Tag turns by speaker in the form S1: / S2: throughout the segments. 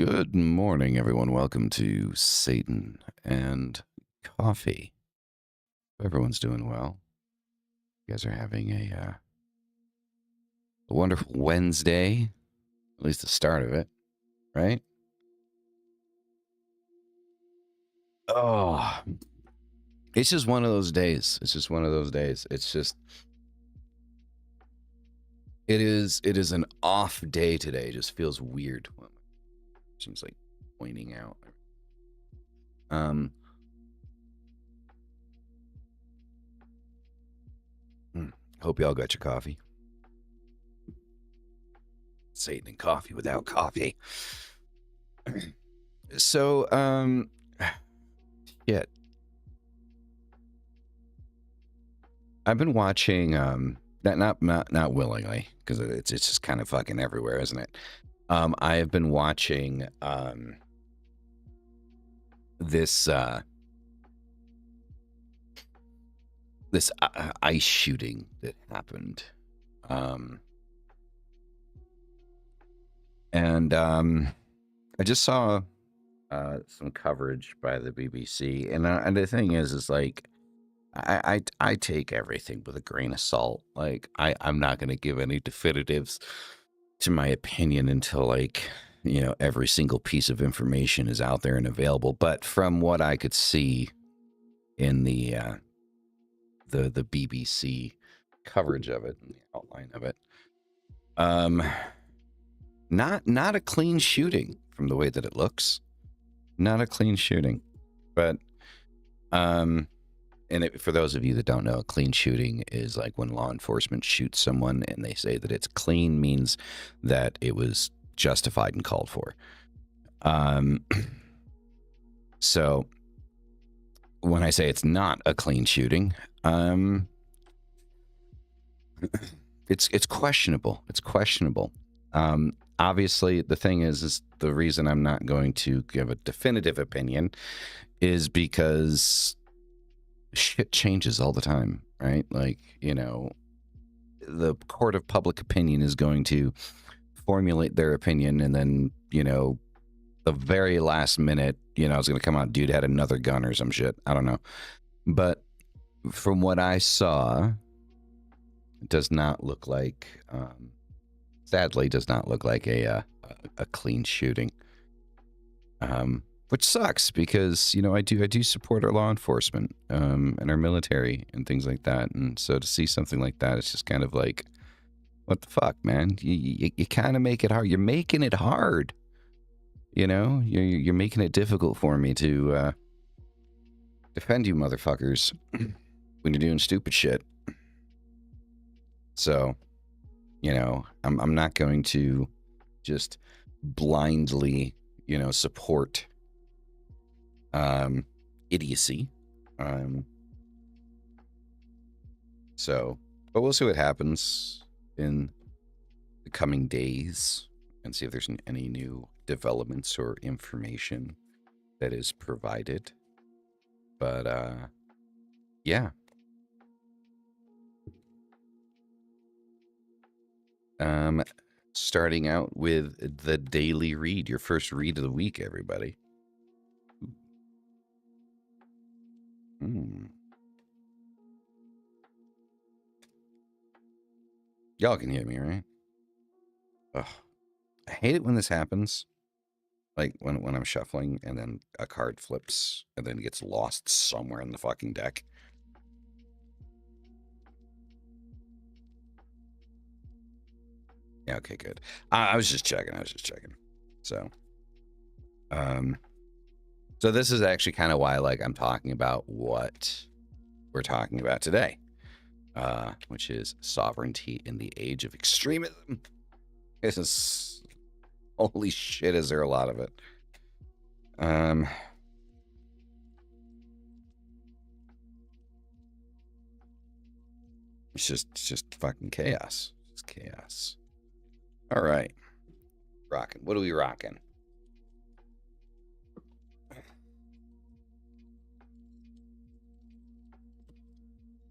S1: Good morning, everyone. Welcome to Satan and Coffee. Hope everyone's doing well. You guys are having a wonderful Wednesday, at least the start of it, right? Oh, it's just one of those days. It's just one of those days. It is an off day today. It just feels weird. Seems like pointing out. Um, Hope y'all got your coffee. Satan and coffee without coffee. So, yeah, I've been watching, not willingly, because it's just kind of fucking everywhere, isn't it? I have been watching this ice shooting that happened, and I just saw some coverage by the BBC, and the thing is like, I take everything with a grain of salt. Like I'm not going to give any definitives to my opinion until, like, every single piece of information is out there and available. But from what I could see in the BBC coverage of it, and the outline of it, not a clean shooting from the way that it looks. Not a clean shooting, but for those of you that don't know, a clean shooting is like when law enforcement shoots someone and they say that it's clean, means that it was justified and called for. So when I say it's not a clean shooting, it's questionable. It's questionable. Obviously, the thing is the reason I'm not going to give a definitive opinion is because shit changes all the time, right? Like, the court of public opinion is going to formulate their opinion, and then, the very last minute, it's going to come out, dude had another gun or some shit. I don't know. But from what I saw, it does not look like, sadly, does not look like a clean shooting. Which sucks because, I do support our law enforcement and our military and things like that. And so to see something like that, it's just kind of like, what the fuck, man? You kind of make it hard. You're making it hard. You're making it difficult for me to defend you motherfuckers when you're doing stupid shit. So, I'm not going to just blindly, support idiocy. But we'll see what happens in the coming days and see if there's any new developments or information that is provided. But yeah. Starting out with the daily read, your first read of the week, everybody. Y'all can hear me, right? Ugh. I hate it when this happens. Like when I'm shuffling and then a card flips and then gets lost somewhere in the fucking deck. Yeah, okay, good. I was just checking. So, so this is actually kind of why, like, I'm talking about what we're talking about today, which is sovereignty in the age of extremism. This is, holy shit, is there a lot of it? It's just fucking chaos. It's chaos. All right. Rocking. What are we rocking?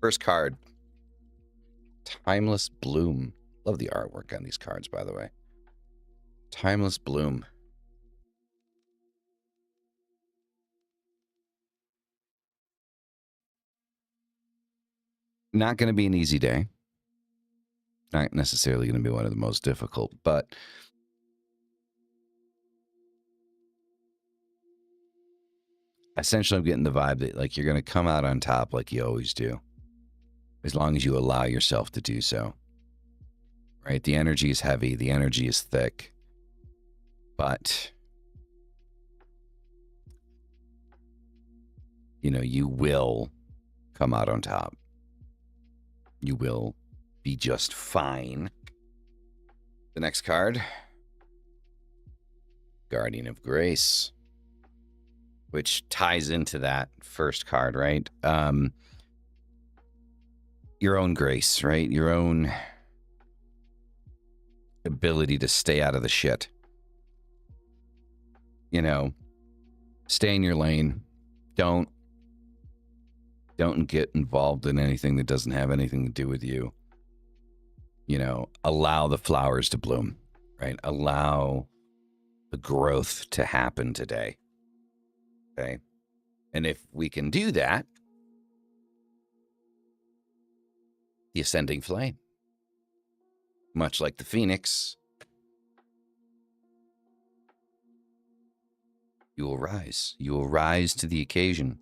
S1: First card. Timeless Bloom. Love the artwork on these cards, by the way. Timeless Bloom. Not going to be an easy day. Not necessarily going to be one of the most difficult, but essentially I'm getting the vibe that like you're going to come out on top like you always do, as long as you allow yourself to do so. Right? The energy is heavy, the energy is thick, but you know, you will come out on top. You will be just fine. The next card, Guardian of Grace, which ties into that first card, right? Your own grace, right? Your own ability to stay out of the shit. You know, stay in your lane. Don't get involved in anything that doesn't have anything to do with you. You know, allow the flowers to bloom, right? Allow the growth to happen today. Okay. And if we can do that, the ascending flame, much like the phoenix, you will rise. You will rise to the occasion.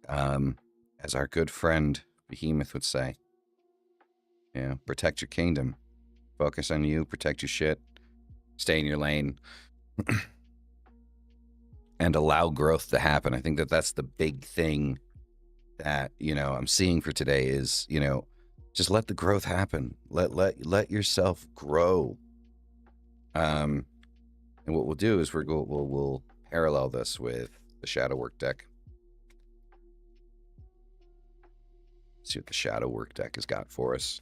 S1: As our good friend Behemoth would say, yeah, protect your kingdom. Focus on you, protect your shit, stay in your lane, and allow growth to happen. I think that that's the big thing that, you know, I'm seeing for today is, you know, just let the growth happen. Let yourself grow. And what we'll do is we'll parallel this with the shadow work deck. See what the shadow work deck has got for us.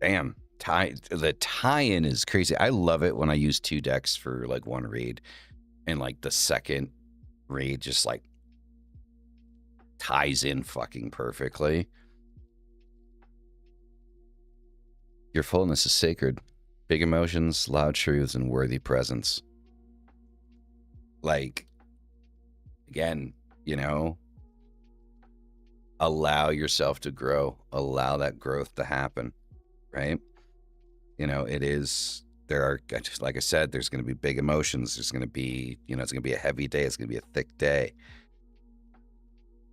S1: Damn, the tie-in is crazy. I love it when I use two decks for like one read, and like the second read just like ties in fucking perfectly. Your fullness is sacred. Big emotions, loud truths, and worthy presence. Like, again, you know, allow yourself to grow. Allow that growth to happen, right? You know, it is, there are, like I said, there's going to be big emotions. There's going to be, you know, it's going to be a heavy day. It's going to be a thick day.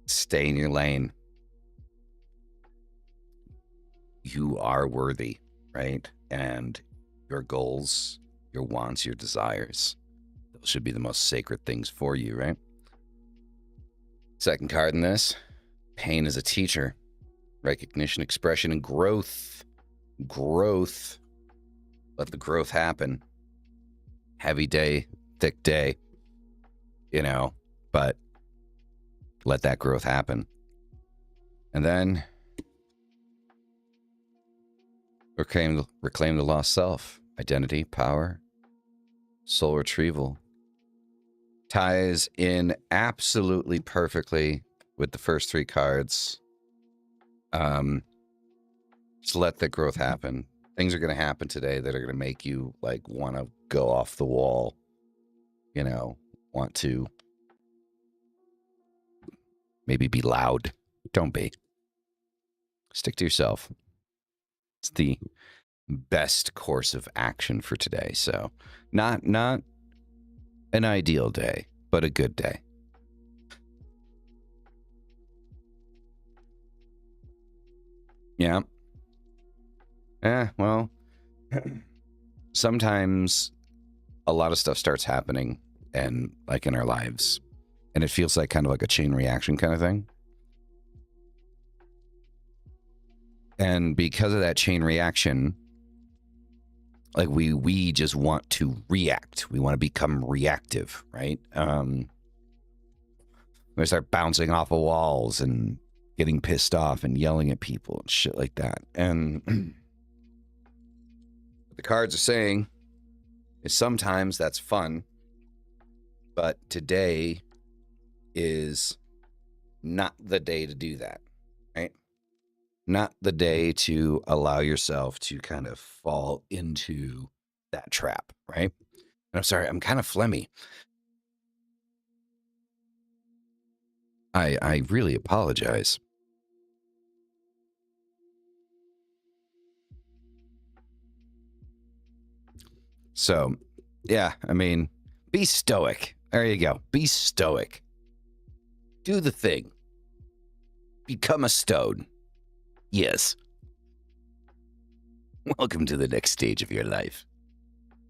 S1: Stay in your lane. You are worthy, right? And your goals, your wants, your desires, those should be the most sacred things for you, right? Second card in this, pain as a teacher, recognition, expression, and growth. Growth. Let the growth happen. Heavy day, thick day, you know, but let that growth happen. And then reclaim the lost self, identity, power, soul retrieval. Ties in absolutely perfectly with the first three cards. Just let the growth happen. Things are going to happen today that are going to make you like want to go off the wall, you know, want to maybe be loud. Don't be. Stick to yourself. It's the best course of action for today. So not an ideal day, but a good day. Yeah. Well, sometimes a lot of stuff starts happening and like in our lives, and it feels like kind of like a chain reaction kind of thing. And because of that chain reaction, like we just want to react. We want to become reactive, right? We start bouncing off of walls and getting pissed off and yelling at people and shit like that. And what the cards are saying is sometimes that's fun, but today is not the day to do that, right? Not the day to allow yourself to kind of fall into that trap, right? I'm sorry, I'm kind of phlegmy. I really apologize. So, yeah, I mean, be stoic. There you go. Be stoic. Do the thing. Become a stone. Yes. Welcome to the next stage of your life.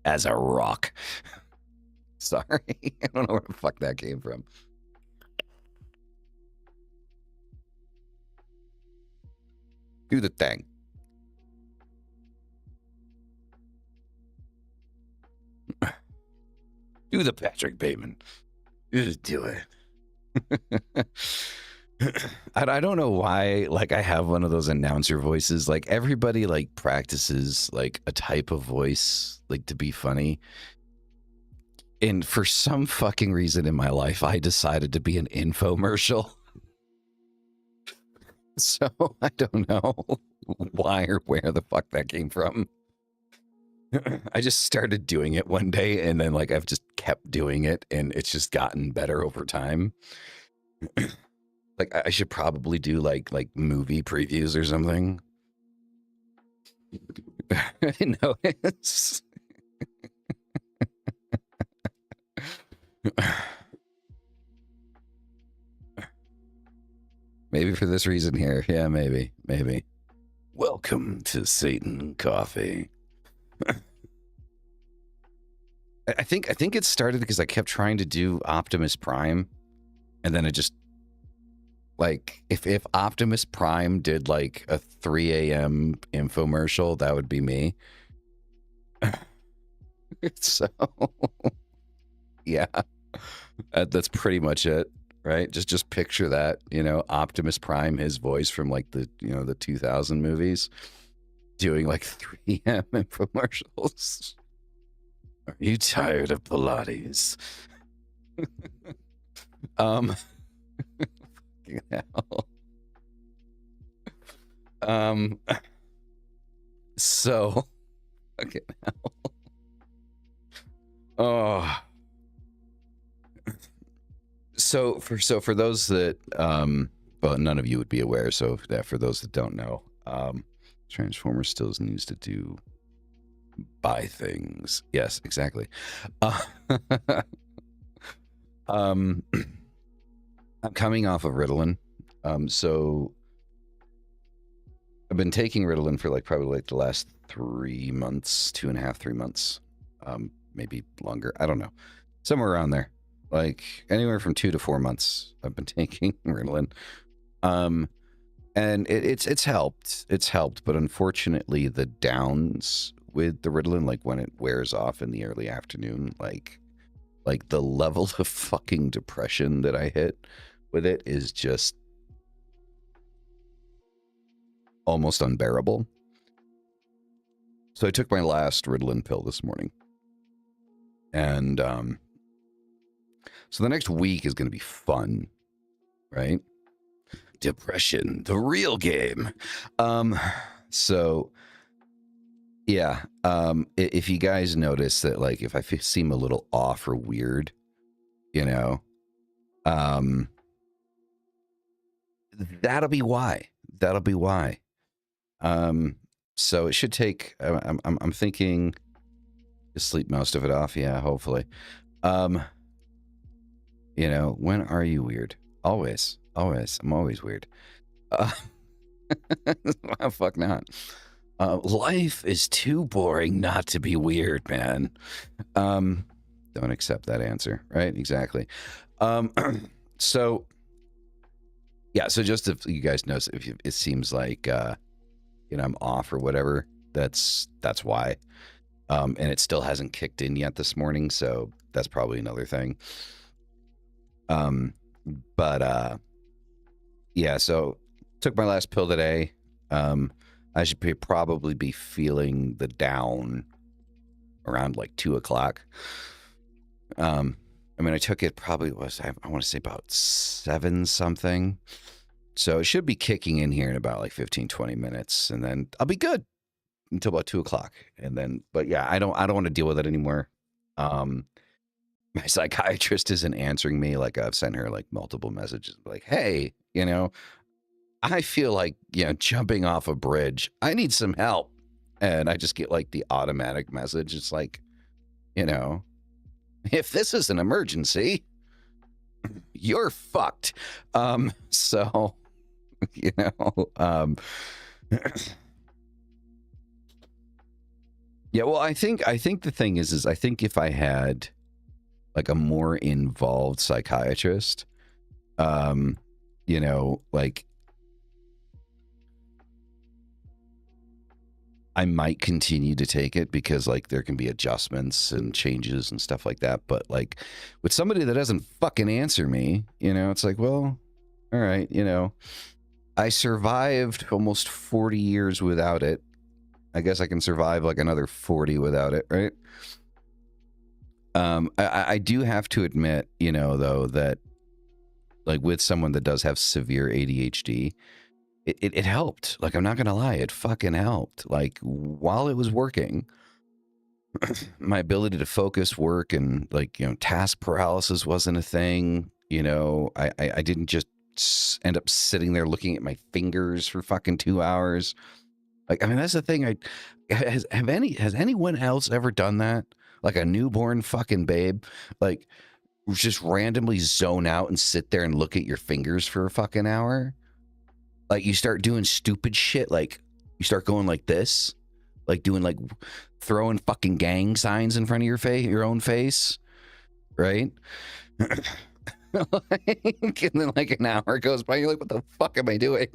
S1: As a rock. Sorry. I don't know where the fuck that came from. Do the thing. Do the Patrick Bateman. Just do it. I don't know why, like, I have one of those announcer voices. Like, everybody, like, practices, like, a type of voice, like, to be funny. And for some fucking reason in my life, I decided to be an infomercial. So I don't know why or where the fuck that came from. I just started doing it one day, and then, like, I've just kept doing it, and it's just gotten better over time. Like, I should probably do like movie previews or something. No, it's maybe for this reason here. Yeah, maybe. Welcome to Satan Coffee. I think it started because I kept trying to do Optimus Prime, and then it just, like, if Optimus Prime did like a 3 a.m. infomercial, that would be me. So yeah, that's pretty much it, right? Just picture that, you know, Optimus Prime, his voice from like the, you know, the 2000 movies, doing like 3 a.m. infomercials. Are you tired of Pilates? Fucking hell. So fucking hell. Oh. So for those that well, none of you would be aware, so that for those that don't know, Transformers still needs to do buy things. Yes, exactly. I'm coming off of Ritalin. So I've been taking Ritalin for like probably like the last 3 months, 2.5, 3 months, maybe longer. I don't know, somewhere around there, like anywhere from 2 to 4 months. I've been taking Ritalin, and it's helped. It's helped, but unfortunately, the downs with the Ritalin, like when it wears off in the early afternoon, like the level of fucking depression that I hit with it is just almost unbearable. So I took my last Ritalin pill this morning, and so the next week is going to be fun, right? Depression, the real game. So yeah, if you guys notice that, like, if I seem a little off or weird, you know, that'll be why. So it should take. I'm thinking to sleep most of it off. Yeah, hopefully. You know, when are you weird? Always. I'm always weird. Fuck not. Life is too boring not to be weird, man. Don't accept that answer, right? Exactly. So yeah, so just if you guys know, if it seems like you know, I'm off or whatever, that's why. And it still hasn't kicked in yet this morning, so that's probably another thing. But yeah, so took my last pill today. I should probably be feeling the down around like 2 o'clock. I mean, I took it probably was, I want to say about 7 something. So it should be kicking in here in about like 15, 20 minutes, and then I'll be good until about 2 o'clock. And then, but yeah, I don't want to deal with it anymore. My psychiatrist isn't answering me. Like, I've sent her like multiple messages like, hey, I feel like, jumping off a bridge. I need some help. And I just get like the automatic message. It's like, if this is an emergency, you're fucked. So, yeah, well, I think the thing is I think if I had like a more involved psychiatrist, like I might continue to take it because like there can be adjustments and changes and stuff like that. But like with somebody that doesn't fucking answer me, it's like, well, all right, I survived almost 40 years without it. I guess I can survive like another 40 without it, right? I do have to admit, though, that like with someone that does have severe ADHD, it helped. Like, I'm not gonna lie, it fucking helped. Like, while it was working, my ability to focus work and like, task paralysis wasn't a thing. I didn't just end up sitting there looking at my fingers for fucking 2 hours. Like, I mean, that's the thing. Has anyone else ever done that? Like a newborn fucking babe, like just randomly zone out and sit there and look at your fingers for a fucking hour. Like you start doing stupid shit. Like you start going like this, like doing like throwing fucking gang signs in front of your own face. Right. And then like an hour goes by. You're like, what the fuck am I doing?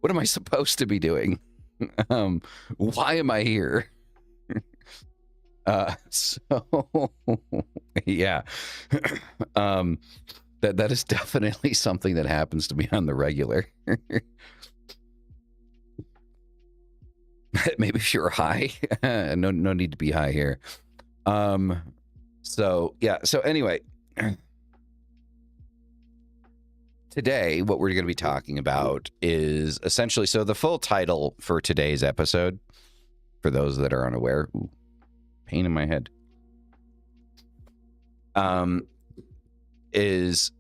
S1: What am I supposed to be doing? Why am I here? So yeah, that is definitely something that happens to me on the regular. Maybe if you're high, no need to be high here. So yeah, so anyway, today what we're going to be talking about is essentially, so the full title for today's episode, for those that are unaware, pain in my head, is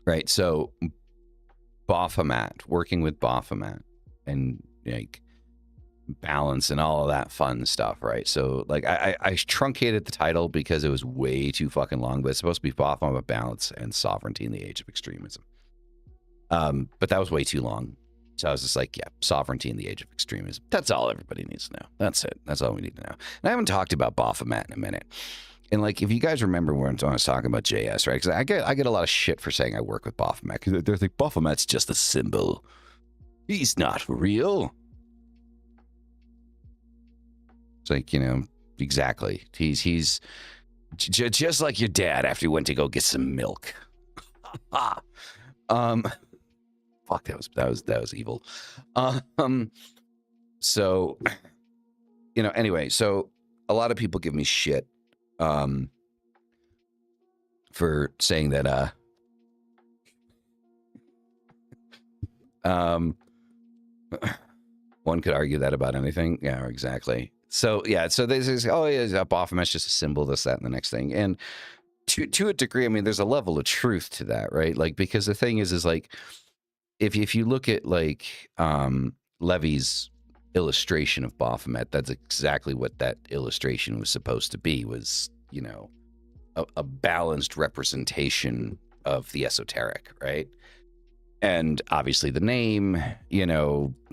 S1: right. So Baphomet, working with Baphomet and like balance and all of that fun stuff, right? So like I truncated the title because it was way too fucking long, but it's supposed to be Baphomet, balance, and sovereignty in the age of extremism. But that was way too long. So I was just like, yeah, sovereignty in the age of extremism. That's all everybody needs to know. That's it. That's all we need to know. And I haven't talked about Baphomet in a minute. And like, if you guys remember when I was talking about JS, right? Because I get a lot of shit for saying I work with Baphomet. Because they're like, Baphomet's just a symbol. He's not real. It's like, exactly. He's just like your dad after he went to go get some milk. Fuck, that was evil. So, anyway, so a lot of people give me shit for saying that one could argue that about anything. Yeah, exactly. So yeah, so they say, oh yeah, Baphomet's just a symbol, this, that, and the next thing. And to a degree, I mean, there's a level of truth to that, right? Like, because the thing is like, if you look at like Levy's illustration of Baphomet, that's exactly what that illustration was supposed to be, was, a balanced representation of the esoteric, right? And obviously the name,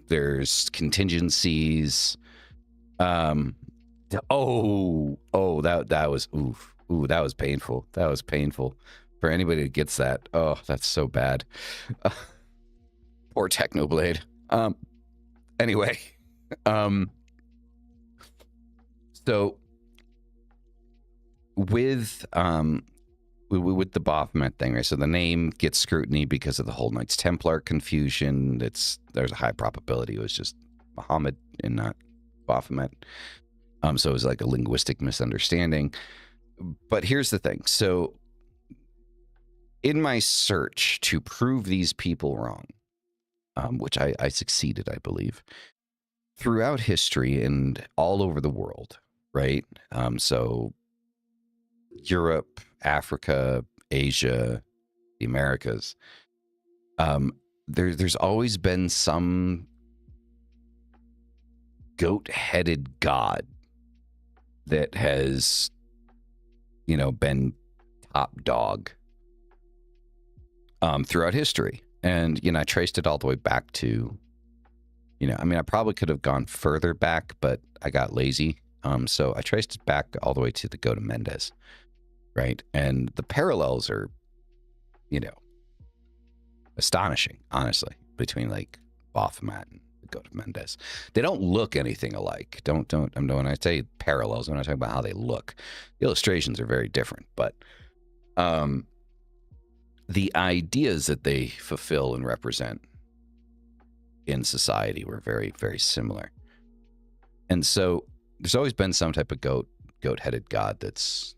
S1: there's contingencies. That was that was painful. That was painful for anybody that gets that. Oh, that's so bad. Poor Technoblade. Anyway, so with the Baphomet thing, right? So the name gets scrutiny because of the whole Knights Templar confusion. There's a high probability it was just Muhammad and not Baphomet. So it was like a linguistic misunderstanding. But here's the thing. So in my search to prove these people wrong, which I succeeded, I believe, throughout history and all over the world, right? So Europe, Africa, Asia, the Americas. There's always been some goat-headed god that has, been top dog throughout history. And, I traced it all the way back to, I probably could have gone further back, but I got lazy. So I traced it back all the way to the goat of Mendes, right? And the parallels are, astonishing, honestly, between like Baphomet and the goat of Mendes. They don't look anything alike. When I say parallels, I'm not talking about how they look. The illustrations are very different, but the ideas that they fulfill and represent in society were very, very similar. And so there's always been some type of goat-headed god that's,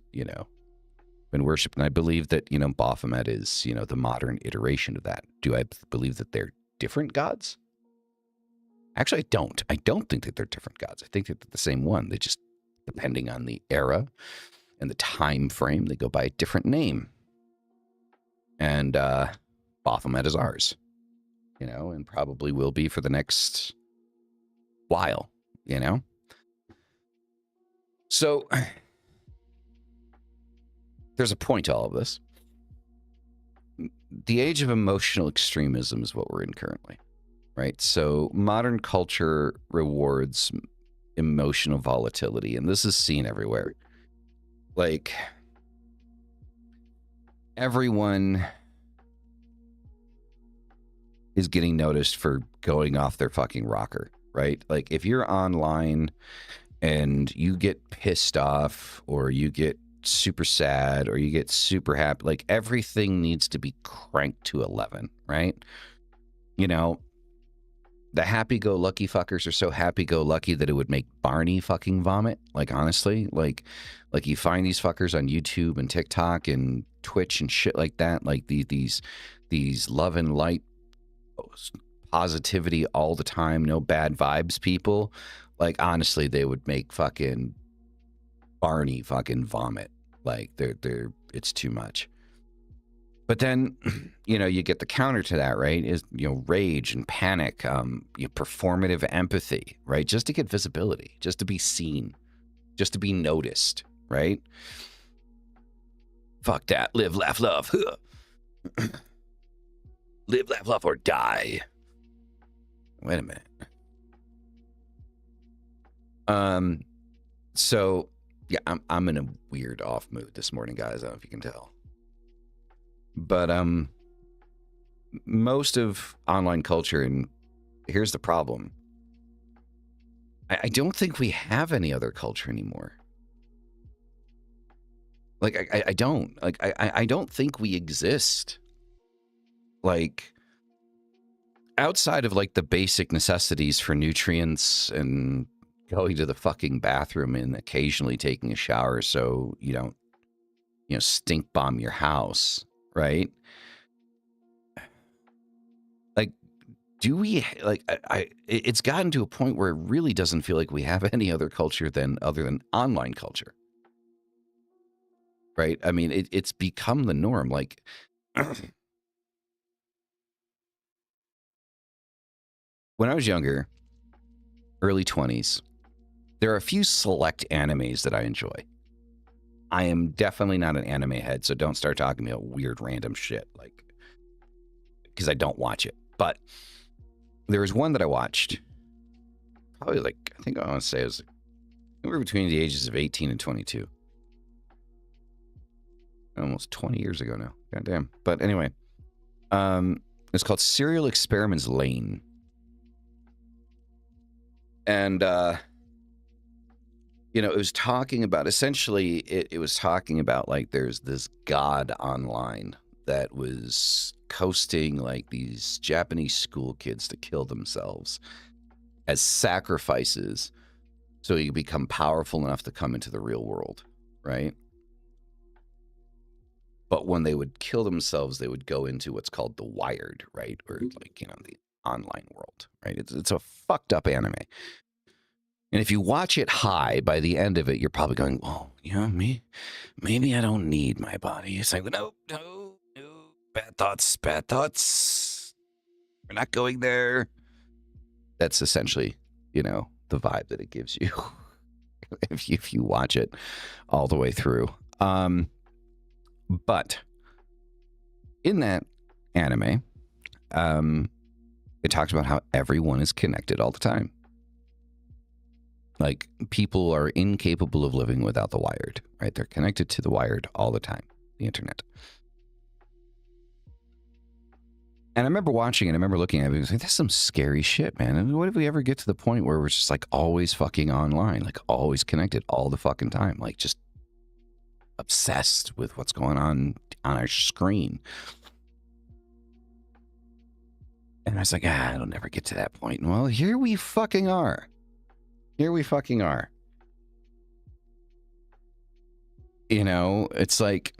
S1: been worshipped. And I believe that, Baphomet is, the modern iteration of that. Do I believe that they're different gods? Actually, I don't. I don't think that they're different gods. I think that they're the same one. They just, depending on the era and the time frame, they go by a different name. And Baphomet is ours, and probably will be for the next while, So there's a point to all of this. The age of emotional extremism is what we're in currently, right? So modern culture rewards emotional volatility, and this is seen everywhere. Like, everyone is getting noticed for going off their fucking rocker, right? Like, if you're online and you get pissed off or you get super sad or you get super happy, like, everything needs to be cranked to 11, right? The happy-go-lucky fuckers are so happy-go-lucky that it would make Barney fucking vomit. Like, honestly, like you find these fuckers on YouTube and TikTok and Twitch and shit like that, like these love and light, positivity all the time, no bad vibes people. Like, honestly, they would make fucking Barney fucking vomit. Like, it's too much. But then, you get the counter to that, right? Is, rage and panic, performative empathy, right? Just to get visibility, just to be seen, just to be noticed, right? Fuck that. Live, laugh, love. Live, laugh, love, or die. Wait a minute. So, yeah, I'm in a weird off mood this morning, guys. I don't know if you can tell. But most of online culture, and here's the problem, I don't think we have any other culture anymore. Like, I don't. Like, I don't think we exist. Like, outside of, like, the basic necessities for nutrients and going to the fucking bathroom and occasionally taking a shower so you don't, stink bomb your house, right? Like, do we, like, it's gotten to a point where it really doesn't feel like we have any other culture other than online culture, right? I mean, it's become the norm. Like, when I was younger, early 20s, there are a few select animes that I enjoy. I am definitely not an anime head, so don't start talking about weird random shit, like, because I don't watch it. But there was one that I watched, probably, like, I think I want to say it was somewhere between the ages of 18 and 22. Almost 20 years ago now. Goddamn. But anyway, it's called Serial Experiments Lane. And, it was talking about, essentially, it was talking about, like, there's this god online that was coasting, like, these Japanese school kids to kill themselves as sacrifices so you become powerful enough to come into the real world, right? But when they would kill themselves, they would go into what's called the wired, right? Or, like, the online world, right? It's a fucked up anime. And if you watch it high, by the end of it, you're probably going, well, maybe I don't need my body. It's like, no, bad thoughts. We're not going there. That's essentially, the vibe that it gives you if you watch it all the way through. But in that anime, it talks about how everyone is connected all the time. Like, people are incapable of living without the wired, right? They're connected to the wired all the time, the internet. And I remember watching it, I remember looking at it, I was like, that's some scary shit, man. I mean, what if we ever get to the point where we're just like always fucking online, like always connected all the fucking time, like just obsessed with what's going on our screen? And I was like, it'll never get to that point. Well, here we fucking are. It's like,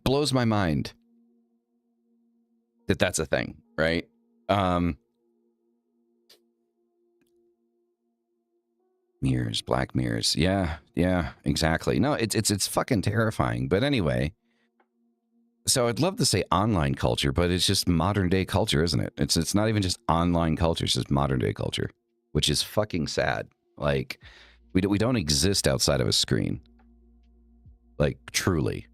S1: blows my mind that that's a thing, right? Mirrors, black mirrors. Yeah, exactly. No, it's fucking terrifying. But anyway, so I'd love to say online culture, but it's just modern day culture, isn't it? It's not even just online culture, it's just modern day culture, which is fucking sad. Like, we don't exist outside of a screen. Like, truly.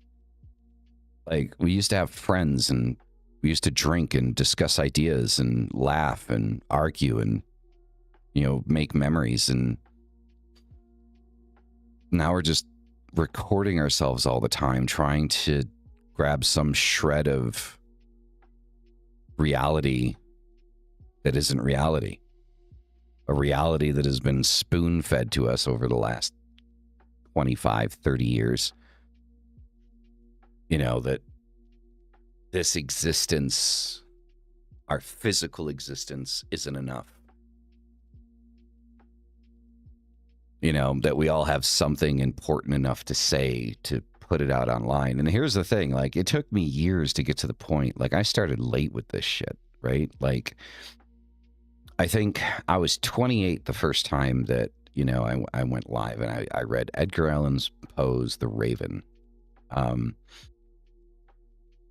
S1: Like, we used to have friends, and we used to drink and discuss ideas and laugh and argue and, make memories. And now we're just recording ourselves all the time, trying to grab some shred of reality that isn't reality. A reality that has been spoon-fed to us over the last 25, 30 years. That this existence, our physical existence, isn't enough. That we all have something important enough to say to put it out online. And here's the thing, like, it took me years to get to the point. Like, I started late with this shit, right? Like, I think I was 28 the first time that, I went live, and I read Edgar Allan Poe's The Raven.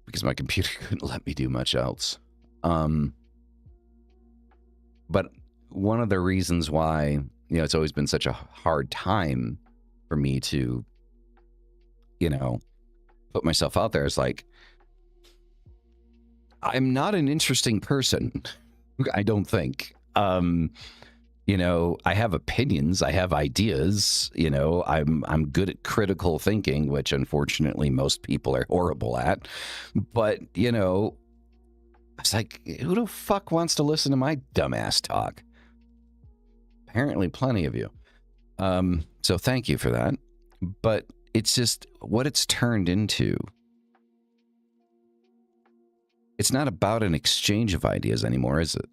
S1: Because my computer couldn't let me do much else. But one of the reasons why, it's always been such a hard time for me to, put myself out there is like, I'm not an interesting person. I don't think. I have opinions, I have ideas, I'm good at critical thinking, which unfortunately most people are horrible at. But, it's like, who the fuck wants to listen to my dumbass talk? Apparently plenty of you. So thank you for that. But it's just what it's turned into. It's not about an exchange of ideas anymore, is it?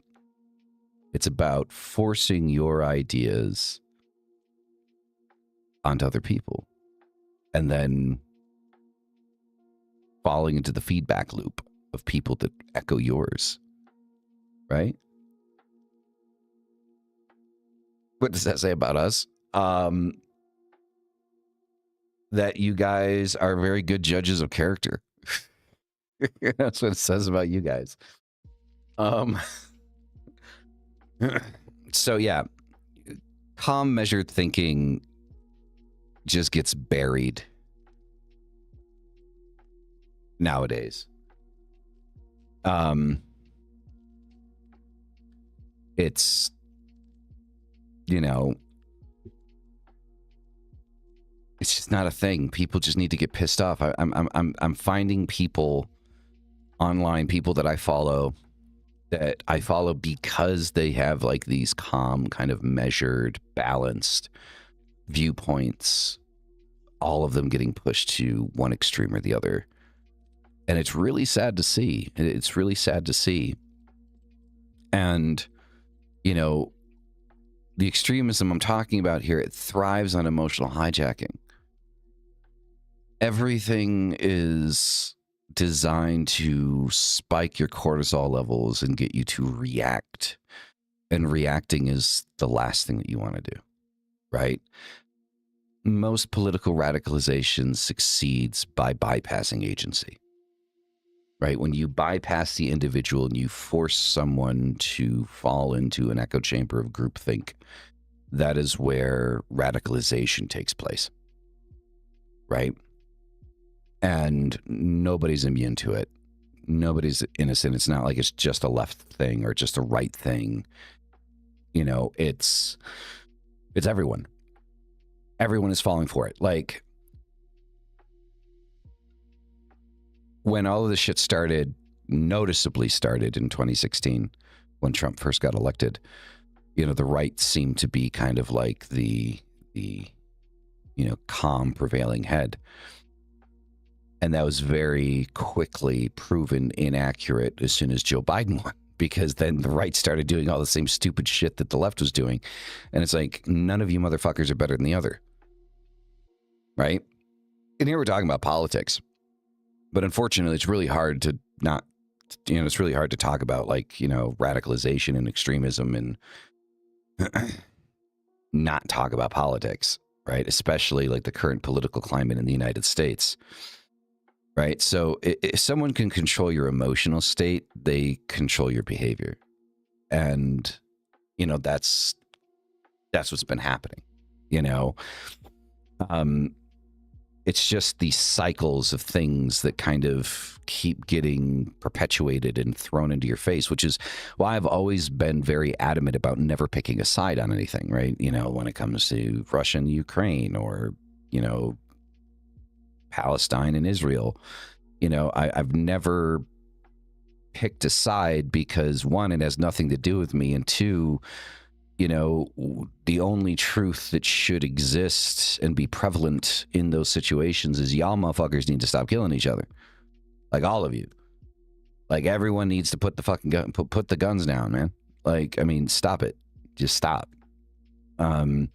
S1: It's about forcing your ideas onto other people and then falling into the feedback loop of people that echo yours, right? What does that say about us? That you guys are very good judges of character. That's what it says about you guys. So yeah, calm, measured thinking just gets buried nowadays. It's, it's just not a thing. People just need to get pissed off. I'm finding people online, people that I follow because they have like these calm, kind of measured, balanced viewpoints, all of them getting pushed to one extreme or the other. And it's really sad to see. It's really sad to see. And, the extremism I'm talking about here, it thrives on emotional hijacking. Everything is designed to spike your cortisol levels and get you to react And reacting is the last thing that you want to do, right? Most political radicalization succeeds by bypassing agency, right? When you bypass the individual and you force someone to fall into an echo chamber of groupthink, that is where radicalization takes place, right? And nobody's immune to it. Nobody's innocent. It's not like it's just a left thing or just a right thing. You know, it's everyone. Everyone is falling for it. Like, when all of this shit started, noticeably started in 2016, when Trump first got elected, you know, the right seemed to be kind of like the you know, calm prevailing head. And that was very quickly proven inaccurate as soon as Joe Biden won, because then the right started doing all the same stupid shit that the left was doing. And it's like, none of you motherfuckers are better than the other. Right? And here we're talking about politics. But unfortunately, it's really hard to not, you know, it's really hard to talk about, like, you know, radicalization and extremism and not talk about politics, right? Especially like the current political climate in the United States. Right. So if someone can control your emotional state, they control your behavior. And, you know, that's what's been happening, you know. It's just these cycles of things that kind of keep getting perpetuated and thrown into your face, which is why I've always been very adamant about never picking a side on anything, right? You know, when it comes to Russia and Ukraine, or, you know, Palestine and Israel, you know, I've never picked a side, because one, it has nothing to do with me, and two, you know, the only truth that should exist and be prevalent in those situations is y'all motherfuckers need to stop killing each other. Like, all of you. Like, everyone needs to put the fucking gun, put the guns down, man. Like, I mean, stop it. Just stop. And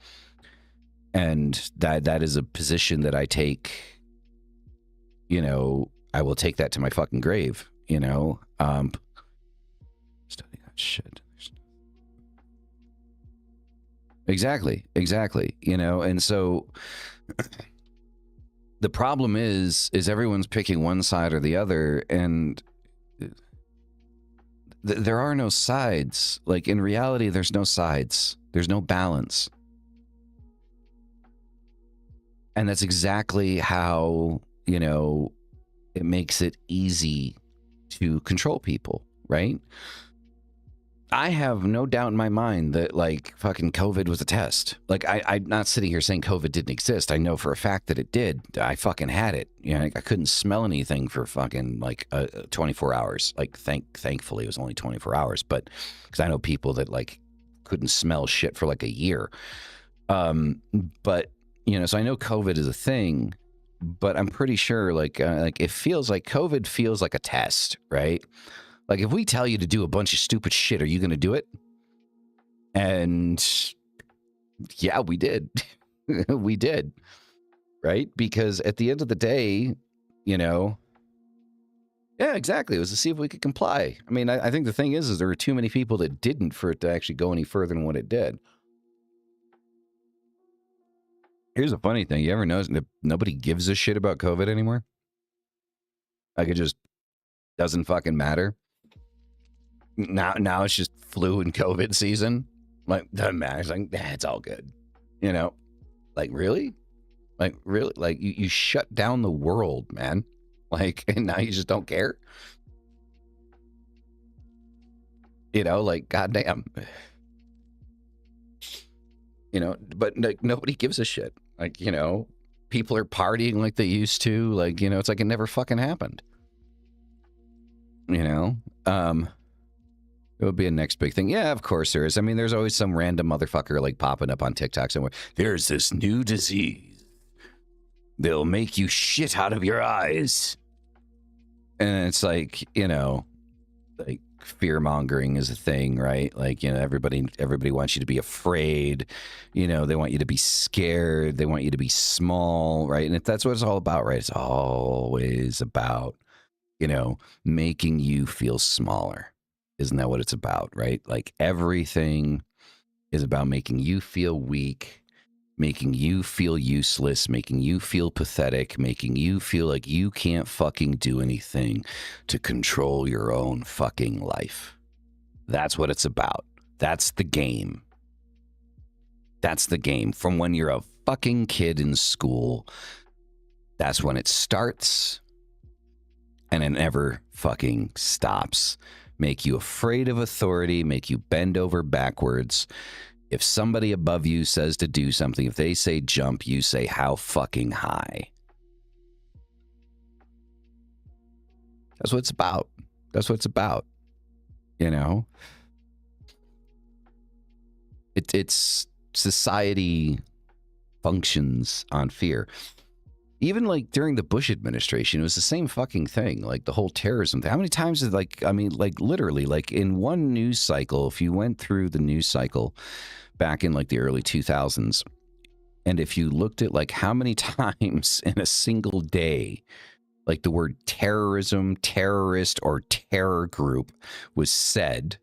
S1: that is a position that I take. You know, I will take that to my fucking grave, you know. Study that shit. Exactly. You know, and so the problem is everyone's picking one side or the other, and there are no sides. Like, in reality, there's no sides. There's no balance. And that's exactly how, you know, it makes it easy to control people, right? I have no doubt in my mind that, like, fucking COVID was a test. Like, I'm not sitting here saying COVID didn't exist. I know for a fact that it did. I fucking had it. You know, I couldn't smell anything for fucking, like, 24 hours. Like, thankfully, it was only 24 hours. But, because I know people that, like, couldn't smell shit for, like, a year. But, you know, so I know COVID is a thing. But I'm pretty sure, like it feels like COVID feels like a test, right? Like, if we tell you to do a bunch of stupid shit, are you going to do it? And yeah, we did. We did, right? Because at the end of the day, you know, yeah, exactly. It was to see if we could comply. I mean, I think the thing is there were too many people that didn't for it to actually go any further than what it did. Here's a funny thing. You ever notice that nobody gives a shit about COVID anymore? Like, it just doesn't fucking matter. Now it's just flu and COVID season. Like, doesn't matter. It's like, it's all good. You know? Like, really? Like, really? Like, you shut down the world, man. Like, and now you just don't care? You know, like, goddamn. You know, but like, nobody gives a shit. Like, you know, people are partying like they used to. Like, you know, it's like it never fucking happened. You know? It would be a next big thing. Yeah, of course there is. I mean, there's always some random motherfucker like popping up on TikTok somewhere. There's this new disease. They'll make you shit out of your eyes. And it's like, you know, like, fear mongering is a thing, right? Like, you know, everybody wants you to be afraid. You know, they want you to be scared. They want you to be small, right? And if that's what it's all about, right? It's always about, you know, making you feel smaller. Isn't that what it's about, right? Like everything is about making you feel weak, making you feel useless, making you feel pathetic, making you feel like you can't fucking do anything to control your own fucking life. That's what it's about. That's the game. That's the game. From when you're a fucking kid in school, that's when it starts, and it never fucking stops. Make you afraid of authority, make you bend over backwards. If somebody above you says to do something, if they say jump, you say how fucking high. That's what it's about. That's what it's about. You know? It's society functions on fear. Even like during the Bush administration, it was the same fucking thing. Like the whole terrorism thing. How many times did like literally like in one news cycle, if you went through the news cycle back in like the early 2000s, and if you looked at like how many times in a single day, like the word terrorism, terrorist, or terror group was said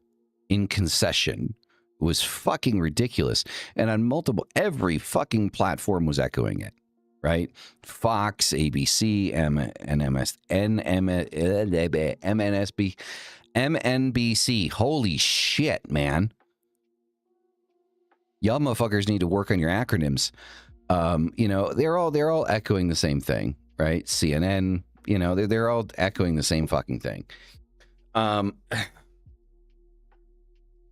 S1: in concession, was fucking ridiculous. And on multiple, every fucking platform was echoing it. Right? Fox, ABC, MNBC. Holy shit, man. Y'all motherfuckers need to work on your acronyms. You know, they're all echoing the same thing, right? CNN, you know, they're all echoing the same fucking thing.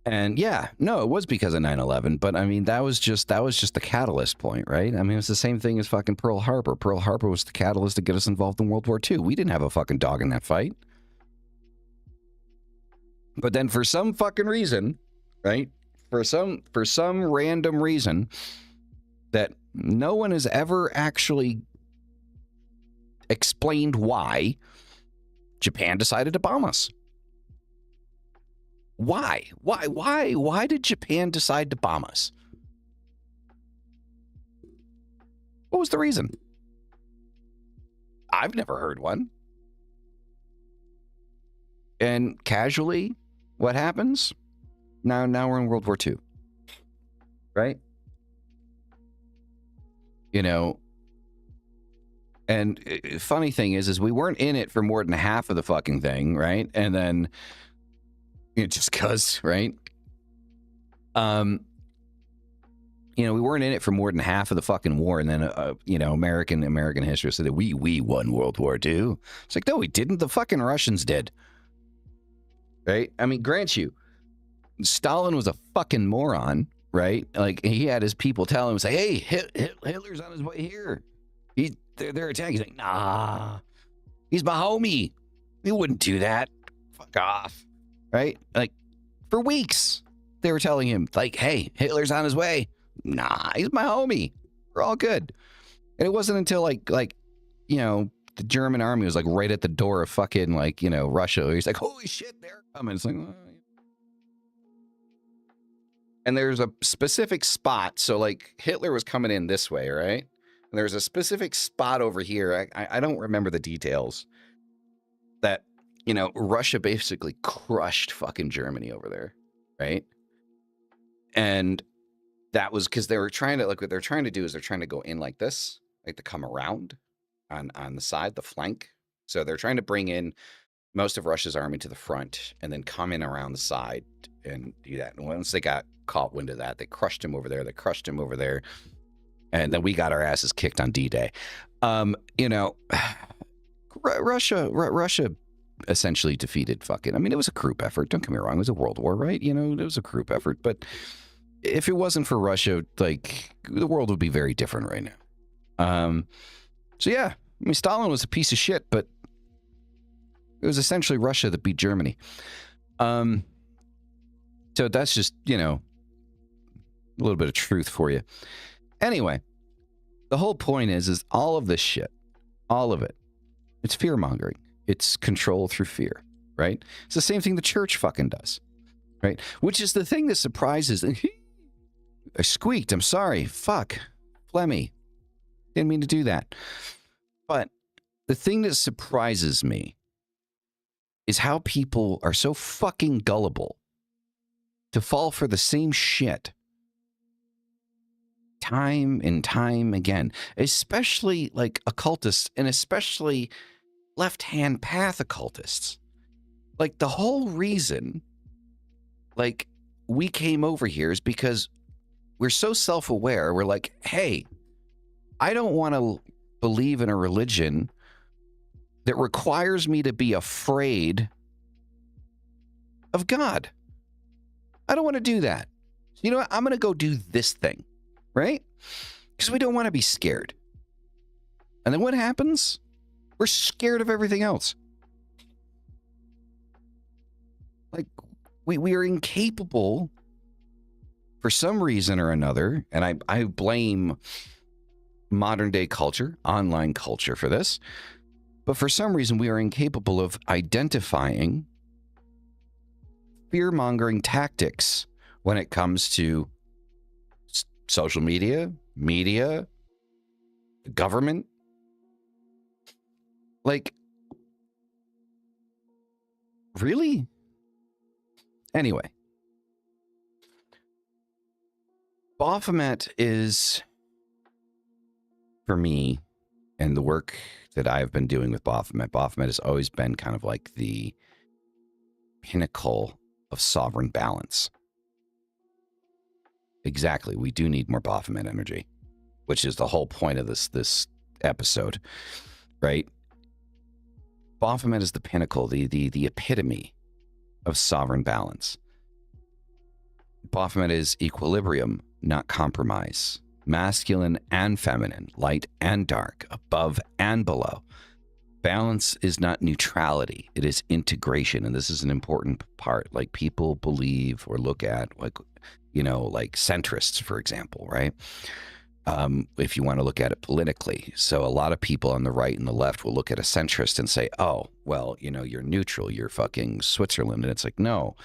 S1: And yeah, no, it was because of 9/11, but I mean, that was just the catalyst point, right? I mean, it's the same thing as fucking Pearl Harbor. Pearl Harbor was the catalyst to get us involved in World War II. We didn't have a fucking dog in that fight. But then for some fucking reason, right? For some random reason that no one has ever actually explained why, Japan decided to bomb us. Why? Why did Japan decide to bomb us? What was the reason? I've never heard one. And casually, what happens? Now we're in World War II. Right? You know, and funny thing is we weren't in it for more than half of the fucking thing, right? And then just cause, right? You know, we weren't in it for more than half of the fucking war, and then you know, American history said that we won World War II. It's like, no, we didn't. The fucking Russians did. Right? I mean, grant you, Stalin was a fucking moron, right? Like, he had his people tell him, say, hey, Hitler's on his way here. They're attacking. He's like, nah, he's my homie. We wouldn't do that. Fuck off. Right? Like, for weeks, they were telling him, like, hey, Hitler's on his way. Nah, he's my homie. We're all good. And it wasn't until, like, you know, the German army was, like, right at the door of fucking, like, you know, Russia. He's like, holy shit, they're coming. It's like, oh. And there's a specific spot. So, like, Hitler was coming in this way, right? And there's a specific spot over here. I don't remember the details. That, you know, Russia basically crushed fucking Germany over there, right? And that was because they were trying to, like, what they're trying to do is they're trying to go in like this, like to come around on the side, the flank. So they're trying to bring in most of Russia's army to the front and then come in around the side and do that. And once they got caught wind of that, they crushed him over there. They crushed him over there. And then we got our asses kicked on D-Day. You know, Russia essentially defeated fucking, I mean, it was a group effort. Don't get me wrong. It was a world war, right? You know, it was a group effort. But if it wasn't for Russia, like, the world would be very different right now. So yeah, I mean, Stalin was a piece of shit, but it was essentially Russia that beat Germany. So that's just, you know, a little bit of truth for you. Anyway, the whole point is all of this shit, all of it, it's fear-mongering. It's control through fear, right? It's the same thing the church fucking does, right? Which is the thing that surprises. I squeaked. I'm sorry. Fuck. Flemmy. Didn't mean to do that. But the thing that surprises me is how people are so fucking gullible to fall for the same shit time and time again, especially like occultists and especially left-hand path occultists. Like the whole reason like we came over here is because we're so self-aware. We're like, hey, I don't want to believe in a religion that requires me to be afraid of God. I don't want to do that. So you know what? I'm going to go do this thing, right? Because we don't want to be scared. And then what happens? We're scared of everything else. Like, we are incapable, for some reason or another, and I blame modern day culture, online culture for this, but for some reason we are incapable of identifying fear-mongering tactics when it comes to social media, government. Like, really? Anyway, Baphomet is, for me, and the work that I've been doing with Baphomet has always been kind of like the pinnacle of sovereign balance. Exactly. We do need more Baphomet energy, which is the whole point of this episode, right? Baphomet is the pinnacle, the epitome of sovereign balance. Baphomet is equilibrium, not compromise. Masculine and feminine, light and dark, above and below. Balance is not neutrality, it is integration. And this is an important part. Like, people believe or look at, like, you know, like centrists, for example, right? If you want to look at it politically. So a lot of people on the right and the left will look at a centrist and say, oh, well, you know, you're neutral, you're fucking Switzerland. And it's like, no,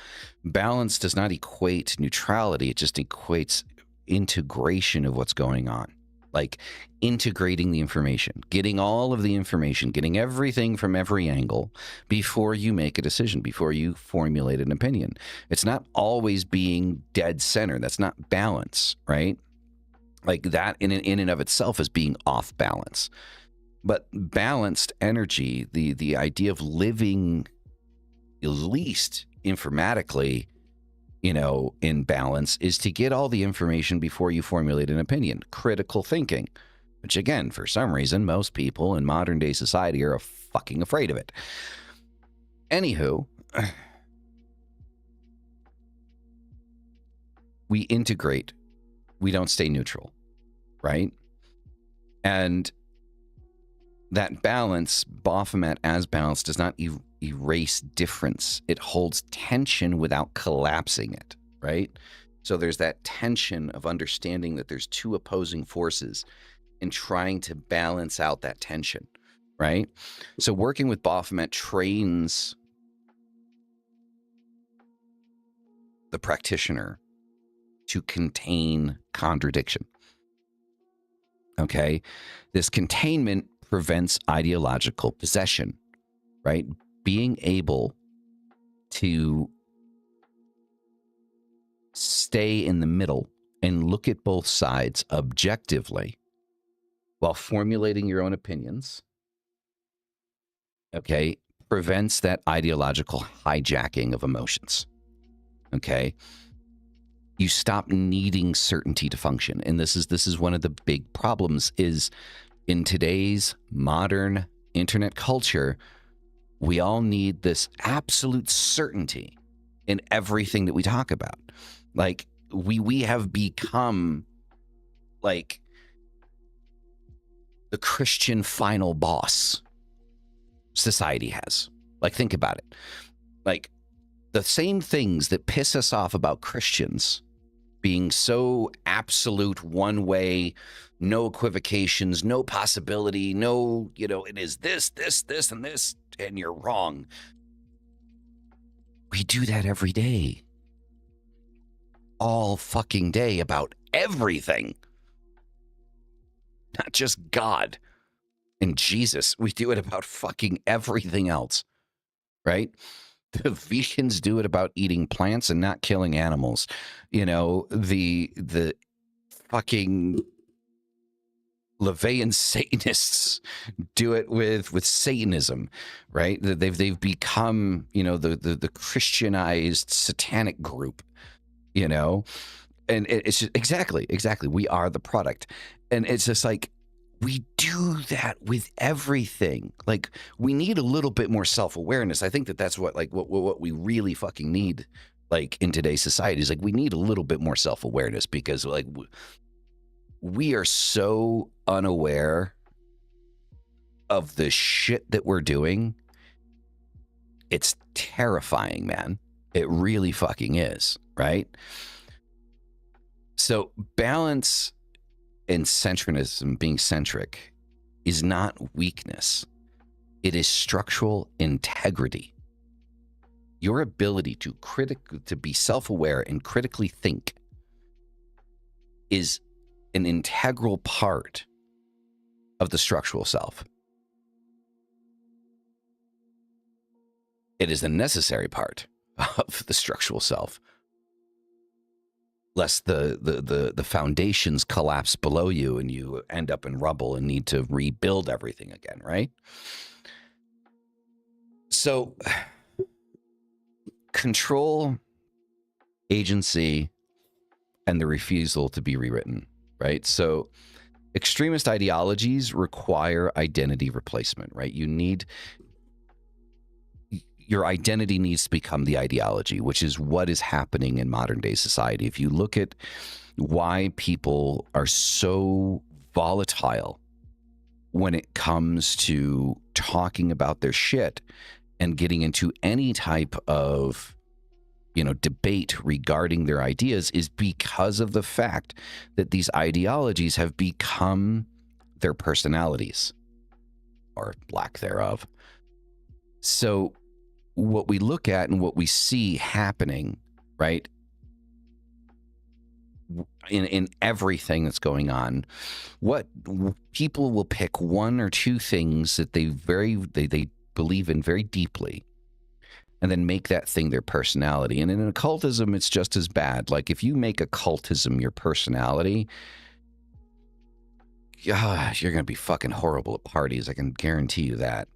S1: balance does not equate neutrality. It just equates integration of what's going on. Like integrating the information, getting all of the information, getting everything from every angle before you make a decision, before you formulate an opinion. It's not always being dead center. That's not balance, right? Like that in and of itself is being off balance. But balanced energy, the idea of living at least informatically, you know, in balance, is to get all the information before you formulate an opinion. Critical thinking, which again, for some reason, most people in modern day society are fucking afraid of it. Anywho, we integrate. We don't stay neutral, right? And that balance, Baphomet as balance, does not erase difference. It holds tension without collapsing it, right? So there's that tension of understanding that there's two opposing forces and trying to balance out that tension, right? So working with Baphomet trains the practitioner to contain contradiction. Okay? This containment prevents ideological possession, right? Being able to stay in the middle and look at both sides objectively while formulating your own opinions, okay, prevents that ideological hijacking of emotions, okay? You stop needing certainty to function. And this is one of the big problems is in today's modern internet culture, we all need this absolute certainty in everything that we talk about. Like we have become like the Christian final boss society has. Like, think about it. Like the same things that piss us off about Christians being so absolute, one way, no equivocations, no possibility, no, you know, it is this, and this, and you're wrong. We do that every day. All fucking day about everything. Not just God and Jesus. We do it about fucking everything else, right? The vegans do it about eating plants and not killing animals. You know, the fucking LaVeyan Satanists do it with Satanism, right? They've become, you know, the Christianized satanic group, you know, and it's just, exactly. We are the product, and it's just like we do that with everything. Like we need a little bit more self-awareness. I think that's what we really fucking need, like in today's society, is like we need a little bit more self-awareness, because like we are so unaware of the shit that we're doing. It's terrifying, man. It really fucking is, right? So balance and centrism, being centric, is not weakness. It is structural integrity. Your ability to be self-aware and critically think is an integral part of the structural self. It is the necessary part of the structural self, lest the foundations collapse below you and you end up in rubble and need to rebuild everything again, right? So control, agency, and the refusal to be rewritten, right? So extremist ideologies require identity replacement, right? Your identity needs to become the ideology, which is what is happening in modern day society. If you look at why people are so volatile when it comes to talking about their shit and getting into any type of, you know, debate regarding their ideas, is because of the fact that these ideologies have become their personalities, or lack thereof. So what we look at and what we see happening, right, in everything that's going on, what people will pick one or two things that they believe in very deeply, and then make that thing their personality. And in occultism, it's just as bad. Like if you make occultism your personality, gosh, you're going to be fucking horrible at parties. I can guarantee you that.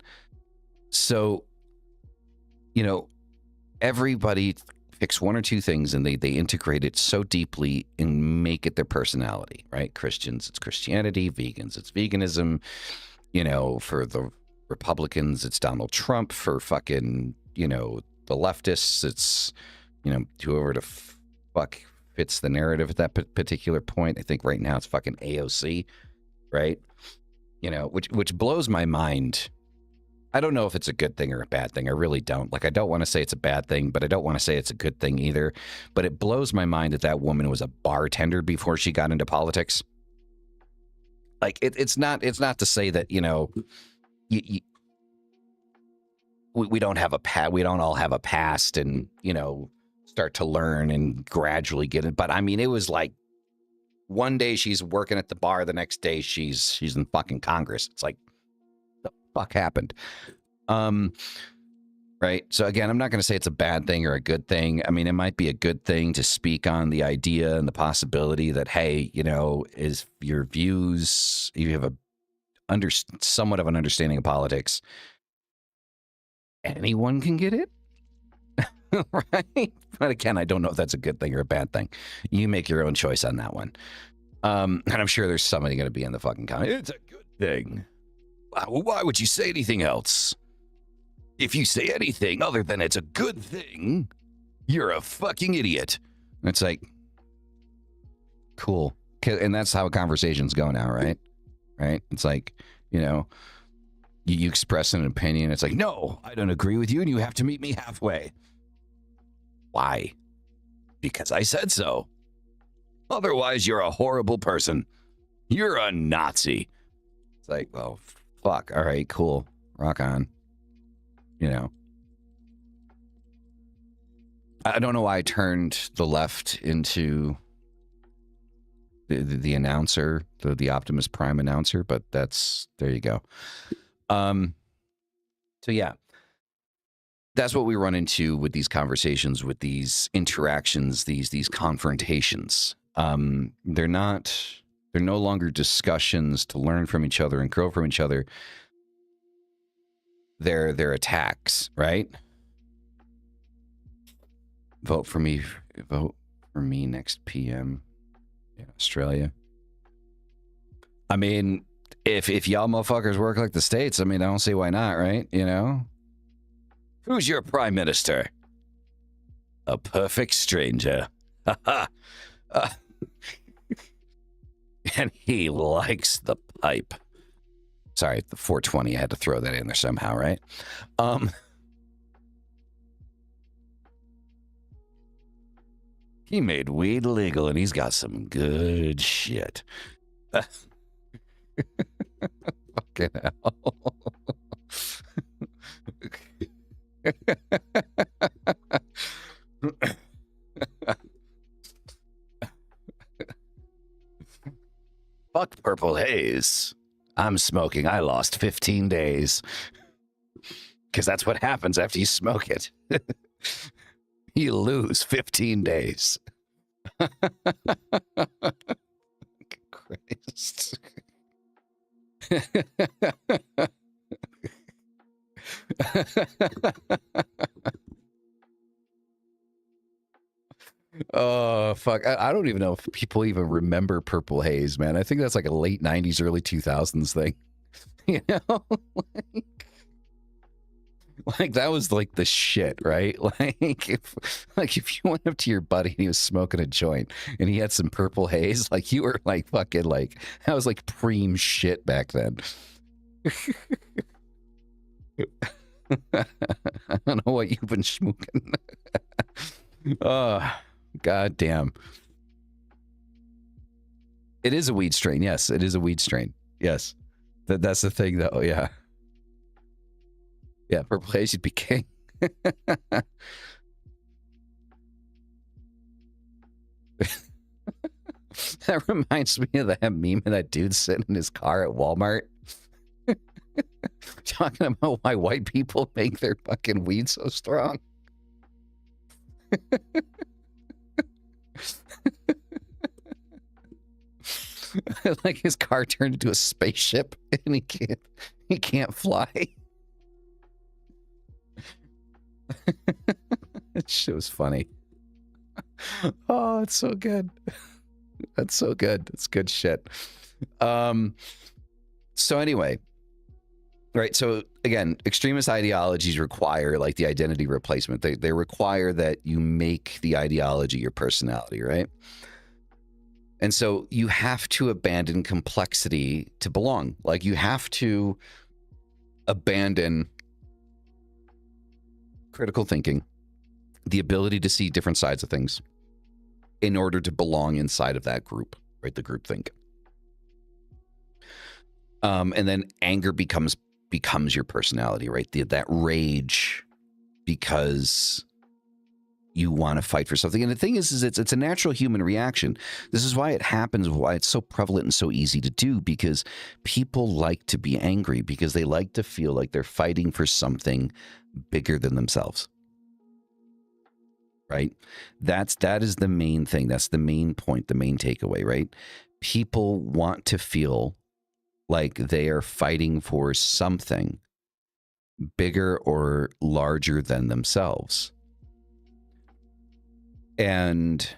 S1: So, you know, everybody picks one or two things and they integrate it so deeply and make it their personality, right? Christians, it's Christianity. Vegans, it's veganism. You know, for the Republicans, it's Donald Trump. For fucking, you know, the leftists, it's, you know, whoever the fuck fits the narrative at that particular point. I think right now it's fucking AOC, right? You know, which blows my mind. I don't know if it's a good thing or a bad thing. I really don't. Like, I don't want to say it's a bad thing, but I don't want to say it's a good thing either. But it blows my mind that woman was a bartender before she got into politics. Like, it's not to say that, you know, we don't have we don't all have a past and, you know, start to learn and gradually get it. But I mean, it was like one day she's working at the bar, the next day she's in fucking Congress. It's like, the fuck happened? Right. So again, I'm not going to say it's a bad thing or a good thing. I mean, it might be a good thing to speak on the idea and the possibility that, hey, you know, is your views, you have somewhat of an understanding of politics, anyone can get it. Right. But again, I don't know if that's a good thing or a bad thing. You make your own choice on that one. And I'm sure there's somebody going to be in the fucking comment. It's a good thing. Why would you say anything else? If you say anything other than it's a good thing, you're a fucking idiot. It's like, cool. And that's how conversations go now, right? Right? It's like, you know, you express an opinion. It's like, no, I don't agree with you, and you have to meet me halfway. Why? Because I said so. Otherwise, you're a horrible person. You're a Nazi. It's like, well, fuck. All right, cool. Rock on. You know. I don't know why I turned the left into the announcer, the Optimus Prime announcer, but there you go. So yeah. that's what we run into with these conversations, with these interactions, these confrontations. They're no longer discussions to learn from each other and grow from each other. They're attacks, right? Vote for me next PM in Australia. I mean, if y'all motherfuckers work like the States, I mean, I don't see why not, right? You know? Who's your prime minister? A perfect stranger. And he likes the pipe. Sorry, the 420, I had to throw that in there somehow, right? He made weed legal and he's got some good shit. Fucking hell. Fuck purple haze. I'm smoking. I lost 15 days. Because that's what happens after you smoke it. You lose 15 days. Christ. Oh, fuck. I don't even know if people even remember Purple Haze, man. I think that's like a late 90s, early 2000s thing. You know? Like that was like the shit, right? Like if you went up to your buddy and he was smoking a joint and he had some Purple Haze, like you were like fucking like, that was like preem shit back then. I don't know what you've been smoking. Oh, god damn. It is a weed strain. Yes, it is a weed strain. Yes. That's the thing though. Yeah. Yeah, Purple Haze, you'd be king. That reminds me of that meme of that dude sitting in his car at Walmart talking about why white people make their fucking weed so strong. Like his car turned into a spaceship and he can't fly. That shit was funny. Oh, it's so good. That's so good. It's good shit. So anyway, right. So again, extremist ideologies require like the identity replacement. They require that you make the ideology your personality, right? And so you have to abandon complexity to belong. Like you have to abandon critical thinking, the ability to see different sides of things in order to belong inside of that group, right? The group think. And then anger becomes your personality, right? That rage because you want to fight for something. And the thing is it's a natural human reaction. This is why it happens, why it's so prevalent and so easy to do, because people like to be angry because they like to feel like they're fighting for something bigger than themselves. Right? That is the main thing. That's the main point, the main takeaway, right? People want to feel like they are fighting for something bigger or larger than themselves. And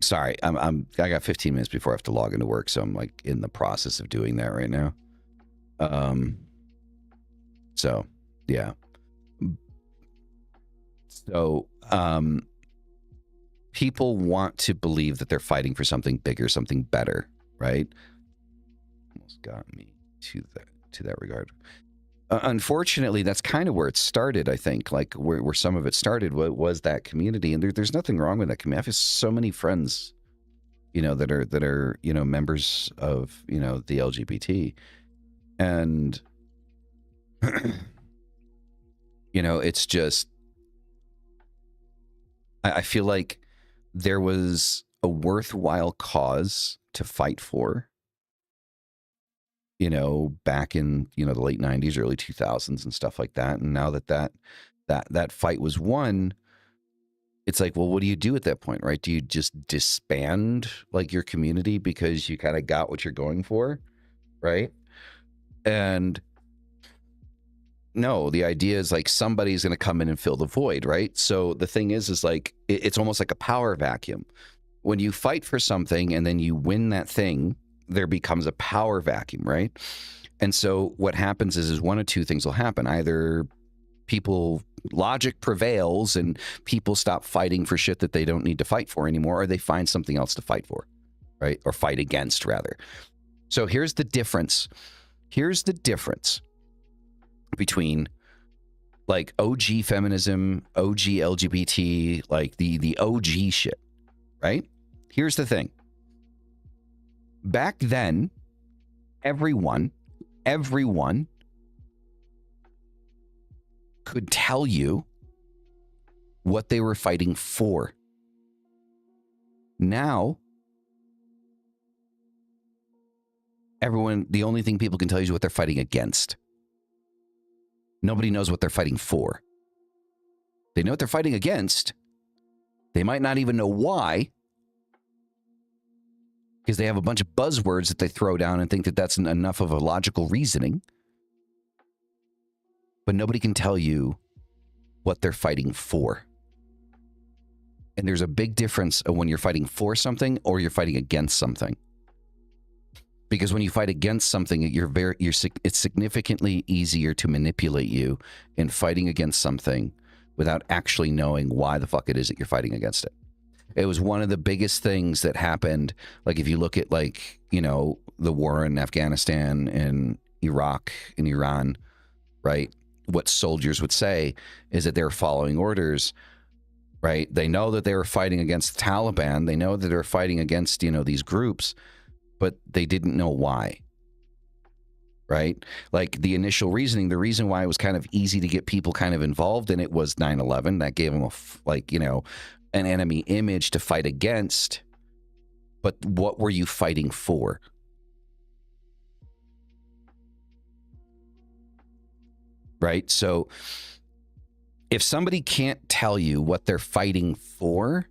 S1: sorry, I got 15 minutes before I have to log into work, so I'm like in the process of doing that right now. So yeah. So people want to believe that they're fighting for something bigger, something better, right? Almost got me to that regard. Unfortunately, that's kind of where it started, I think, like where some of it started was that community. And there's nothing wrong with that community. I have so many friends, you know, that are, you know, members of, you know, the LGBT. And, you know, it's just, I feel like there was a worthwhile cause to fight for. you know, back in, you know, the late 90s, early 2000s and stuff like that. And now that fight was won, it's like, well, what do you do at that point, right? Do you just disband like your community because you kind of got what you're going for, right? And no, the idea is like somebody's going to come in and fill the void, right? So the thing is like, it's almost like a power vacuum. When you fight for something and then you win that thing, there becomes a power vacuum, right? And so what happens is one of two things will happen. Either logic prevails and people stop fighting for shit that they don't need to fight for anymore, or they find something else to fight for, right? Or fight against, rather. So here's the difference. Here's the difference between like OG feminism, OG LGBT, like the OG shit, right? Here's the thing. Back then, everyone could tell you what they were fighting for. Now, the only thing people can tell you is what they're fighting against. Nobody knows what they're fighting for. They know what they're fighting against. They might not even know why, because they have a bunch of buzzwords that they throw down and think that that's enough of a logical reasoning. But nobody can tell you what they're fighting for. And there's a big difference when you're fighting for something or you're fighting against something. Because when you fight against something, it's significantly easier to manipulate you in fighting against something without actually knowing why the fuck it is that you're fighting against it. It was one of the biggest things that happened. Like if you look at like, you know, the war in Afghanistan and Iraq and Iran, right? What soldiers would say is that they're following orders, right? They know that they were fighting against the Taliban. They know that they're fighting against, you know, these groups, but they didn't know why, right? Like the initial reasoning, the reason why it was kind of easy to get people kind of involved in it was 9/11. That gave them an enemy image to fight against. But what were you fighting for? Right? So if somebody can't tell you what they're fighting for,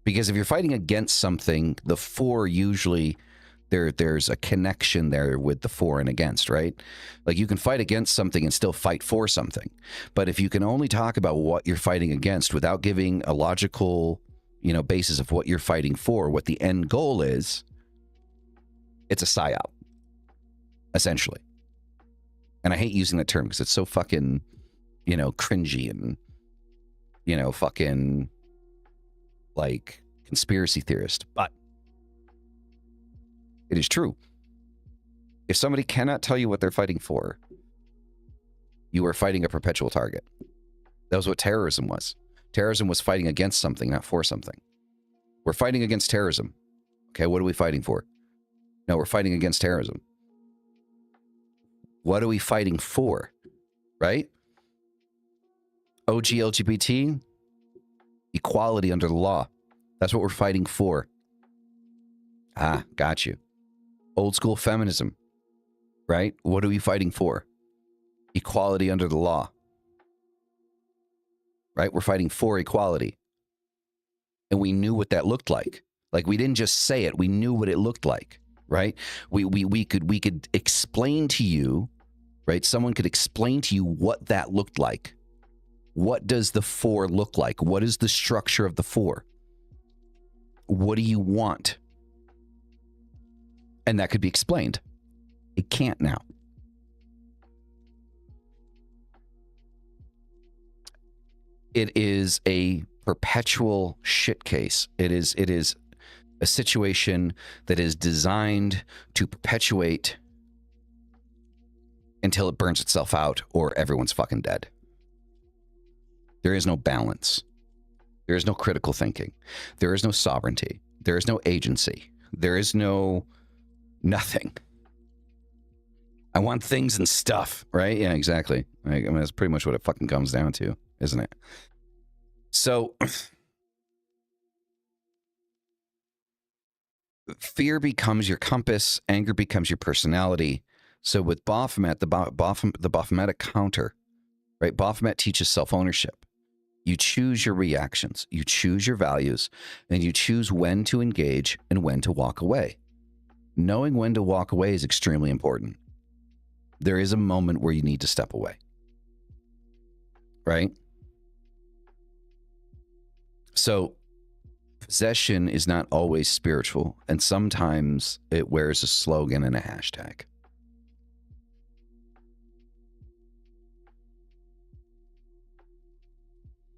S1: because if you're fighting against something, the for usually there's a connection there with the for and against, right? Like you can fight against something and still fight for something. But if you can only talk about what you're fighting against without giving a logical, you know, basis of what you're fighting for, what the end goal is, it's a psyop, essentially. And I hate using that term because it's so fucking, you know, cringy and, you know, fucking like conspiracy theorist. But it is true. If somebody cannot tell you what they're fighting for, you are fighting a perpetual target. That was what terrorism was. Terrorism was fighting against something, not for something. We're fighting against terrorism. Okay, what are we fighting for? No, we're fighting against terrorism. What are we fighting for? Right? OG LGBT, equality under the law. That's what we're fighting for. Ah, got you. Old school feminism, right? What are we fighting for? Equality under the law. Right? We're fighting for equality. And we knew what that looked like. Like we didn't just say it, we knew what it looked like, right? We could explain to you, right? Someone could explain to you what that looked like. What does the for look like? What is the structure of the for? What do you want? And that could be explained. It can't now. It is a perpetual shit case. It is a situation that is designed to perpetuate until it burns itself out or everyone's fucking dead. There is no balance. There is no critical thinking. There is no sovereignty. There is no agency. There is no nothing. I want things and stuff, right? Yeah, exactly. I mean, that's pretty much what it fucking comes down to, isn't it? So Fear becomes your compass, anger becomes your personality. So with Baphomet, the Baphometic counter, right? Baphomet teaches self-ownership. You choose your reactions, you choose your values, and you choose when to engage and when to walk away. Knowing when to walk away is extremely important. There is a moment where you need to step away, right? So possession is not always spiritual, and sometimes it wears a slogan and a hashtag.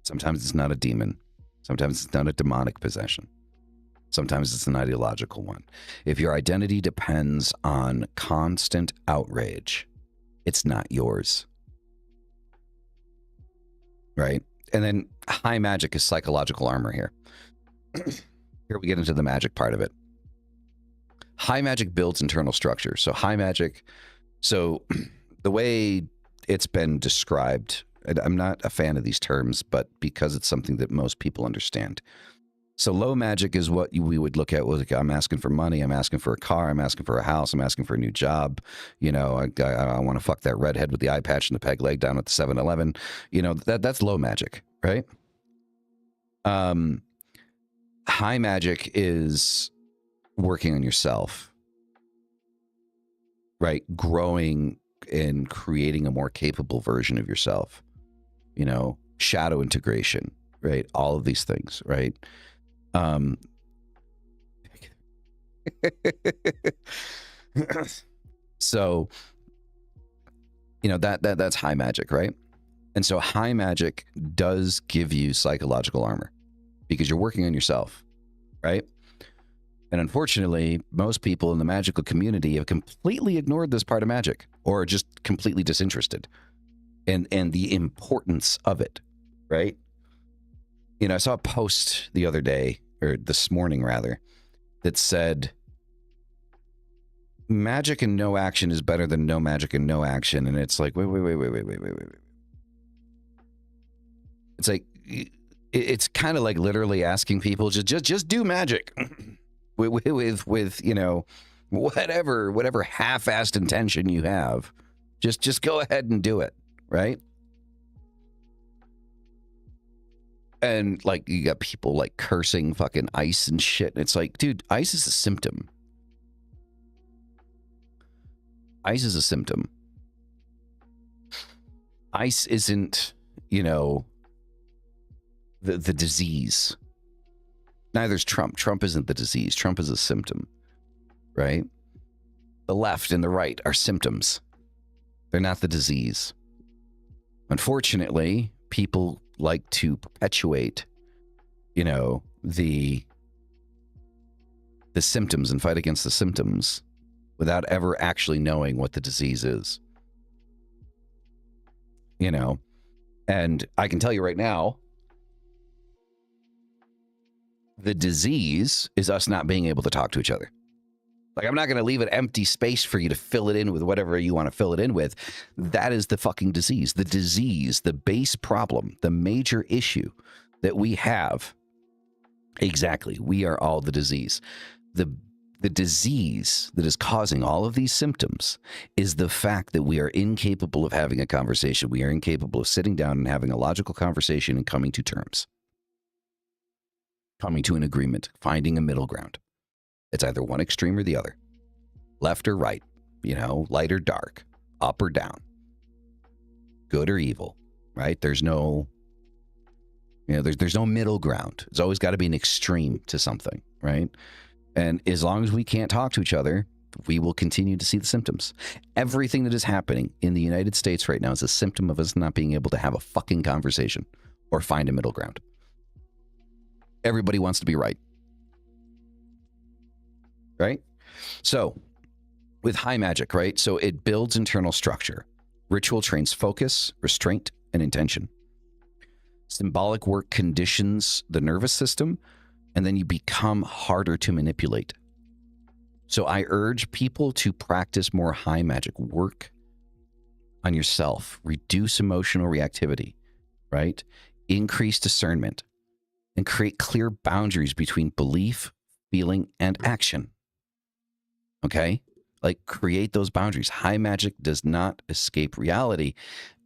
S1: Sometimes it's not a demon. Sometimes it's not a demonic possession. Sometimes it's an ideological one. If your identity depends on constant outrage, it's not yours. Right? And then high magic is psychological armor here. Here we get into the magic part of it. High magic builds internal structure. So high magic, so the way it's been described, I'm not a fan of these terms, but because it's something that most people understand. So low magic is what we would look at. Like, I'm asking for money. I'm asking for a car. I'm asking for a house. I'm asking for a new job. You know, I want to fuck that redhead with the eye patch and the peg leg down at the 7-Eleven. You know, that's low magic, right? High magic is working on yourself, right? Growing and creating a more capable version of yourself. You know, shadow integration, right? All of these things, right? So, you know, that's high magic, right? And so high magic does give you psychological armor because you're working on yourself, right? And unfortunately, most people in the magical community have completely ignored this part of magic or just completely disinterested and the importance of it, right? You know, I saw a post the other day, or this morning rather, that said, magic and no action is better than no magic and no action. And it's like, wait. It's like, it's kind of like literally asking people, just do magic with, you know, whatever half-assed intention you have. Just go ahead and do it, right? And like, you got people like cursing fucking ice and shit. And it's like, dude, ice is a symptom. Ice is a symptom. Ice isn't, you know, the disease. Neither's Trump. Trump isn't the disease. Trump is a symptom, right? The left and the right are symptoms. They're not the disease. Unfortunately, people like to perpetuate, you know, the symptoms and fight against the symptoms without ever actually knowing what the disease is. You know, and I can tell you right now, the disease is us not being able to talk to each other. Like, I'm not going to leave an empty space for you to fill it in with whatever you want to fill it in with. That is the fucking disease. The disease, the base problem, the major issue that we have. Exactly. We are all the disease. The disease that is causing all of these symptoms is the fact that we are incapable of having a conversation. We are incapable of sitting down and having a logical conversation and coming to terms. Coming to an agreement, finding a middle ground. It's either one extreme or the other. Left or right, you know, light or dark, up or down, good or evil, right? There's no, you know, there's no middle ground. It's always got to be an extreme to something, right? And as long as we can't talk to each other, we will continue to see the symptoms. Everything that is happening in the United States right now is a symptom of us not being able to have a fucking conversation or find a middle ground. Everybody wants to be right. Right? So with high magic, right? So it builds internal structure. Ritual trains focus, restraint, and intention. Symbolic work conditions the nervous system, and then you become harder to manipulate. So I urge people to practice more high magic. Work on yourself. Reduce emotional reactivity, right? Increase discernment, and create clear boundaries between belief, feeling, and action. Okay? Like, create those boundaries. High magic does not escape reality.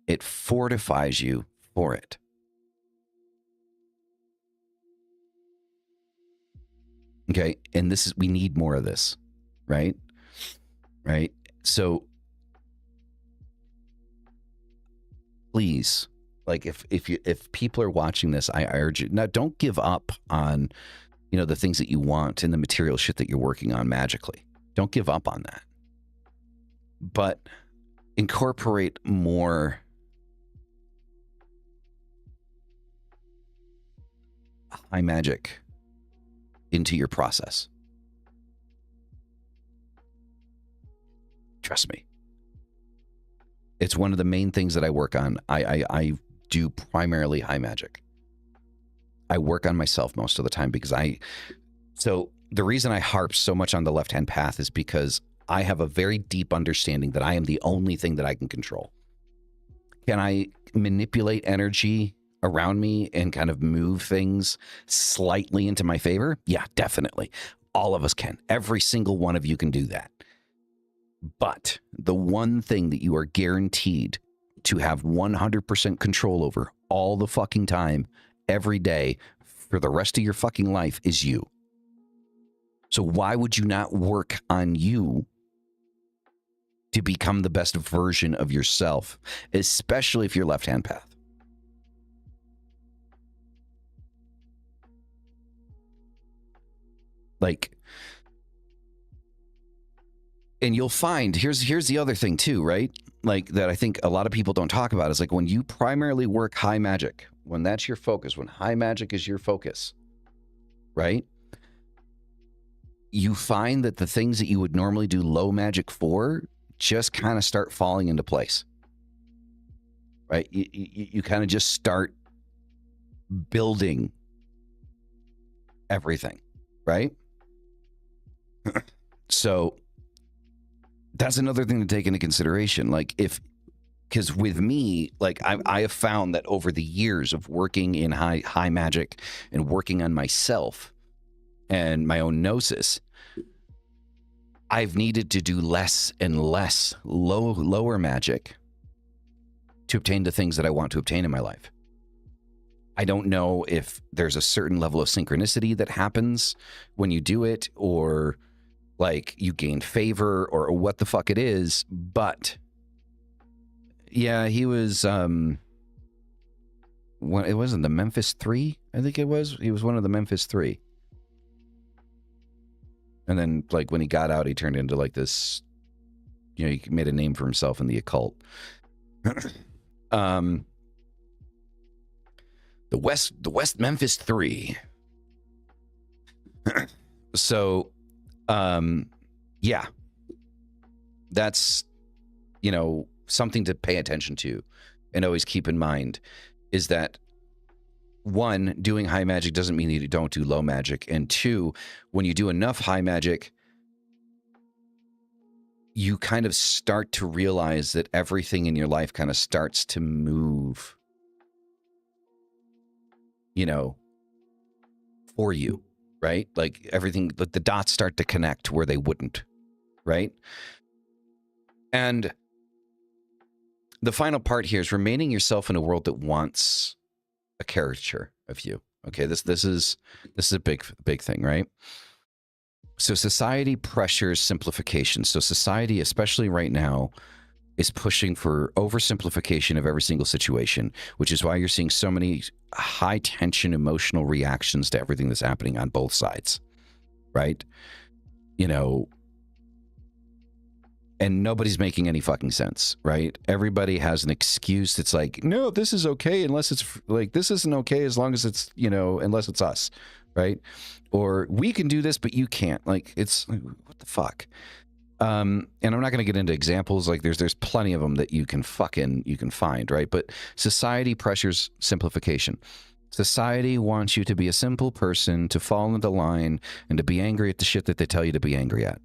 S1: It fortifies you for it. Okay? And we need more of this, right? Right? So please, like, if people are watching this, I urge you, now, don't give up on, the things that you want and the material shit that you're working on magically. Don't give up on that. But incorporate more high magic into your process. Trust me. It's one of the main things that I work on. I do primarily high magic. I work on myself most of the time because so the reason I harp so much on the left-hand path is because I have a very deep understanding that I am the only thing that I can control. Can I manipulate energy around me and kind of move things slightly into my favor? Yeah, definitely. All of us can. Every single one of you can do that. But the one thing that you are guaranteed to have 100% control over all the fucking time, every day, for the rest of your fucking life is you. So why would you not work on you to become the best version of yourself, especially if you're left-hand path? Like, and you'll find, here's the other thing too, right? Like, that I think a lot of people don't talk about is, like, when you primarily work high magic, when that's your focus, when high magic is your focus, right? You find that the things that you would normally do low magic for just kind of start falling into place, right? You kind of just start building everything, right? So that's another thing to take into consideration. Like, because with me, like, I have found that over the years of working in high magic and working on myself and my own gnosis, I've needed to do less and less lower magic to obtain the things that I want to obtain in my life. I don't know if there's a certain level of synchronicity that happens when you do it, or like you gain favor, or what the fuck it is, but yeah, he was it wasn't the Memphis 3, I think it was. He was one of the Memphis 3. And then, like, when he got out, he turned into like this, he made a name for himself in the occult. The West Memphis 3. So, yeah, that's, something to pay attention to and always keep in mind is that, one, doing high magic doesn't mean you don't do low magic. And two, when you do enough high magic, you kind of start to realize that everything in your life kind of starts to move, for you, right? Like, everything, the dots start to connect where they wouldn't, right? And the final part here is remaining yourself in a world that wants a caricature of you. Okay, this is a big thing, right? So society pressures simplification. So society, especially right now, is pushing for oversimplification of every single situation, which is why you're seeing so many high tension emotional reactions to everything that's happening on both sides, right? And nobody's making any fucking sense, right? Everybody has an excuse that's like, no, this is okay unless it's like, this isn't okay as long as it's, unless it's us, right? Or we can do this, but you can't. Like, it's like, what the fuck? And I'm not going to get into examples. Like, there's plenty of them that you can find, right? But society pressures simplification. Society wants you to be a simple person, to fall into line, and to be angry at the shit that they tell you to be angry at.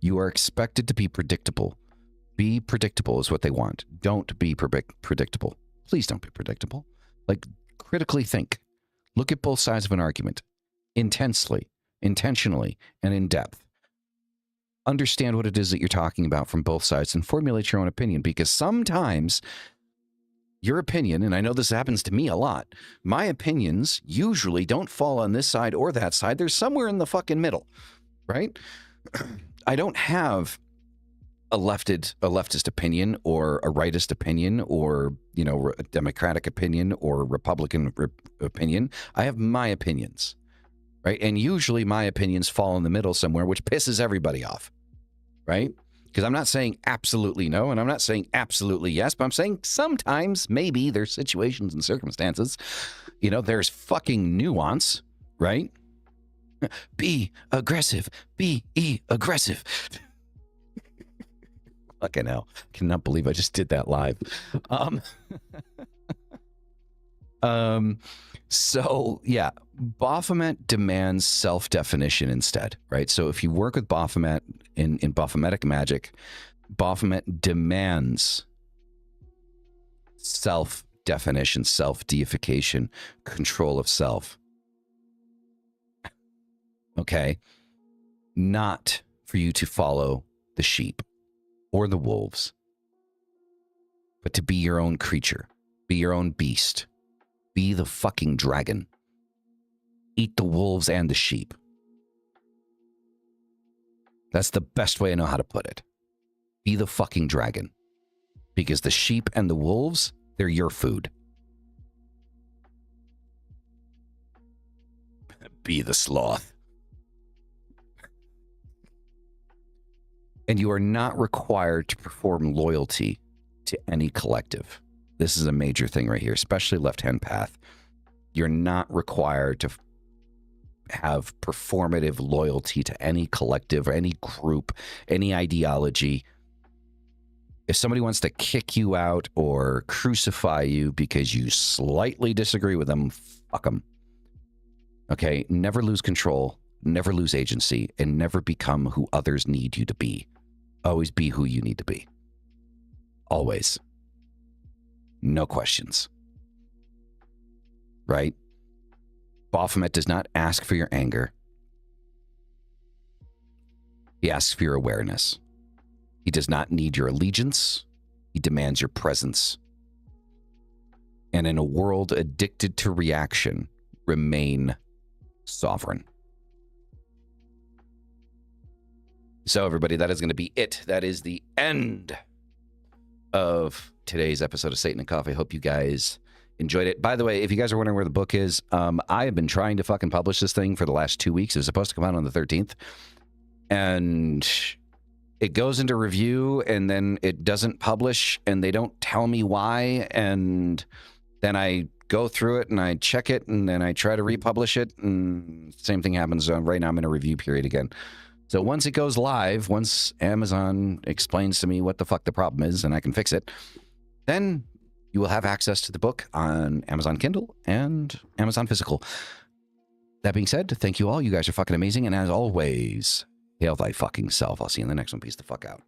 S1: You are expected to be predictable. Be predictable is what they want. Don't be predictable. Please don't be predictable. Like, critically think. Look at both sides of an argument. Intensely, intentionally, and in depth. understand what it is that you're talking about from both sides and formulate your own opinion, because sometimes your opinion, and I know this happens to me a lot, my opinions usually don't fall on this side or that side. They're somewhere in the fucking middle, right? I don't have a leftist opinion or a rightist opinion or, you know, a Democratic opinion or Republican opinion. I have my opinions, right? And usually my opinions fall in the middle somewhere, which pisses everybody off, right? Because I'm not saying absolutely no, and I'm not saying absolutely yes, but I'm saying sometimes maybe there's situations and circumstances, you know, there's fucking nuance, right? Be aggressive. Be aggressive. Fucking hell. Cannot believe I just did that live. So yeah, Baphomet demands self-definition instead, right? So if you work with Baphomet in Baphometic Magick, Baphomet demands self-definition, self-deification, control of self. Okay? Not for you to follow the sheep or the wolves, but to be your own creature, be your own beast, be the fucking dragon. Eat the wolves and the sheep. That's the best way I know how to put it. Be the fucking dragon. Because the sheep and the wolves, they're your food. Be the sloth. And you are not required to perform loyalty to any collective. This is a major thing right here, especially left-hand path. You're not required to have performative loyalty to any collective or any group, any ideology. If somebody wants to kick you out or crucify you because you slightly disagree with them, fuck them. Okay? Never lose control, never lose agency, and never become who others need you to be. Always be who you need to be. Always. No questions. Right? Baphomet does not ask for your anger. He asks for your awareness. He does not need your allegiance. He demands your presence. And in a world addicted to reaction, remain sovereign. So everybody, that is going to be it. That is the end of today's episode of Satan and Coffee. I hope you guys enjoyed it. By the way, if you guys are wondering where the book is, I have been trying to fucking publish this thing for the last 2 weeks. It was supposed to come out on the 13th. And it goes into review and then it doesn't publish and they don't tell me why. And then I go through it and I check it and then I try to republish it. And same thing happens. Right now I'm in a review period again. So once it goes live, once Amazon explains to me what the fuck the problem is and I can fix it, then you will have access to the book on Amazon Kindle and Amazon Physical. That being said, thank you all. You guys are fucking amazing. And as always, hail thy fucking self. I'll see you in the next one. Peace the fuck out.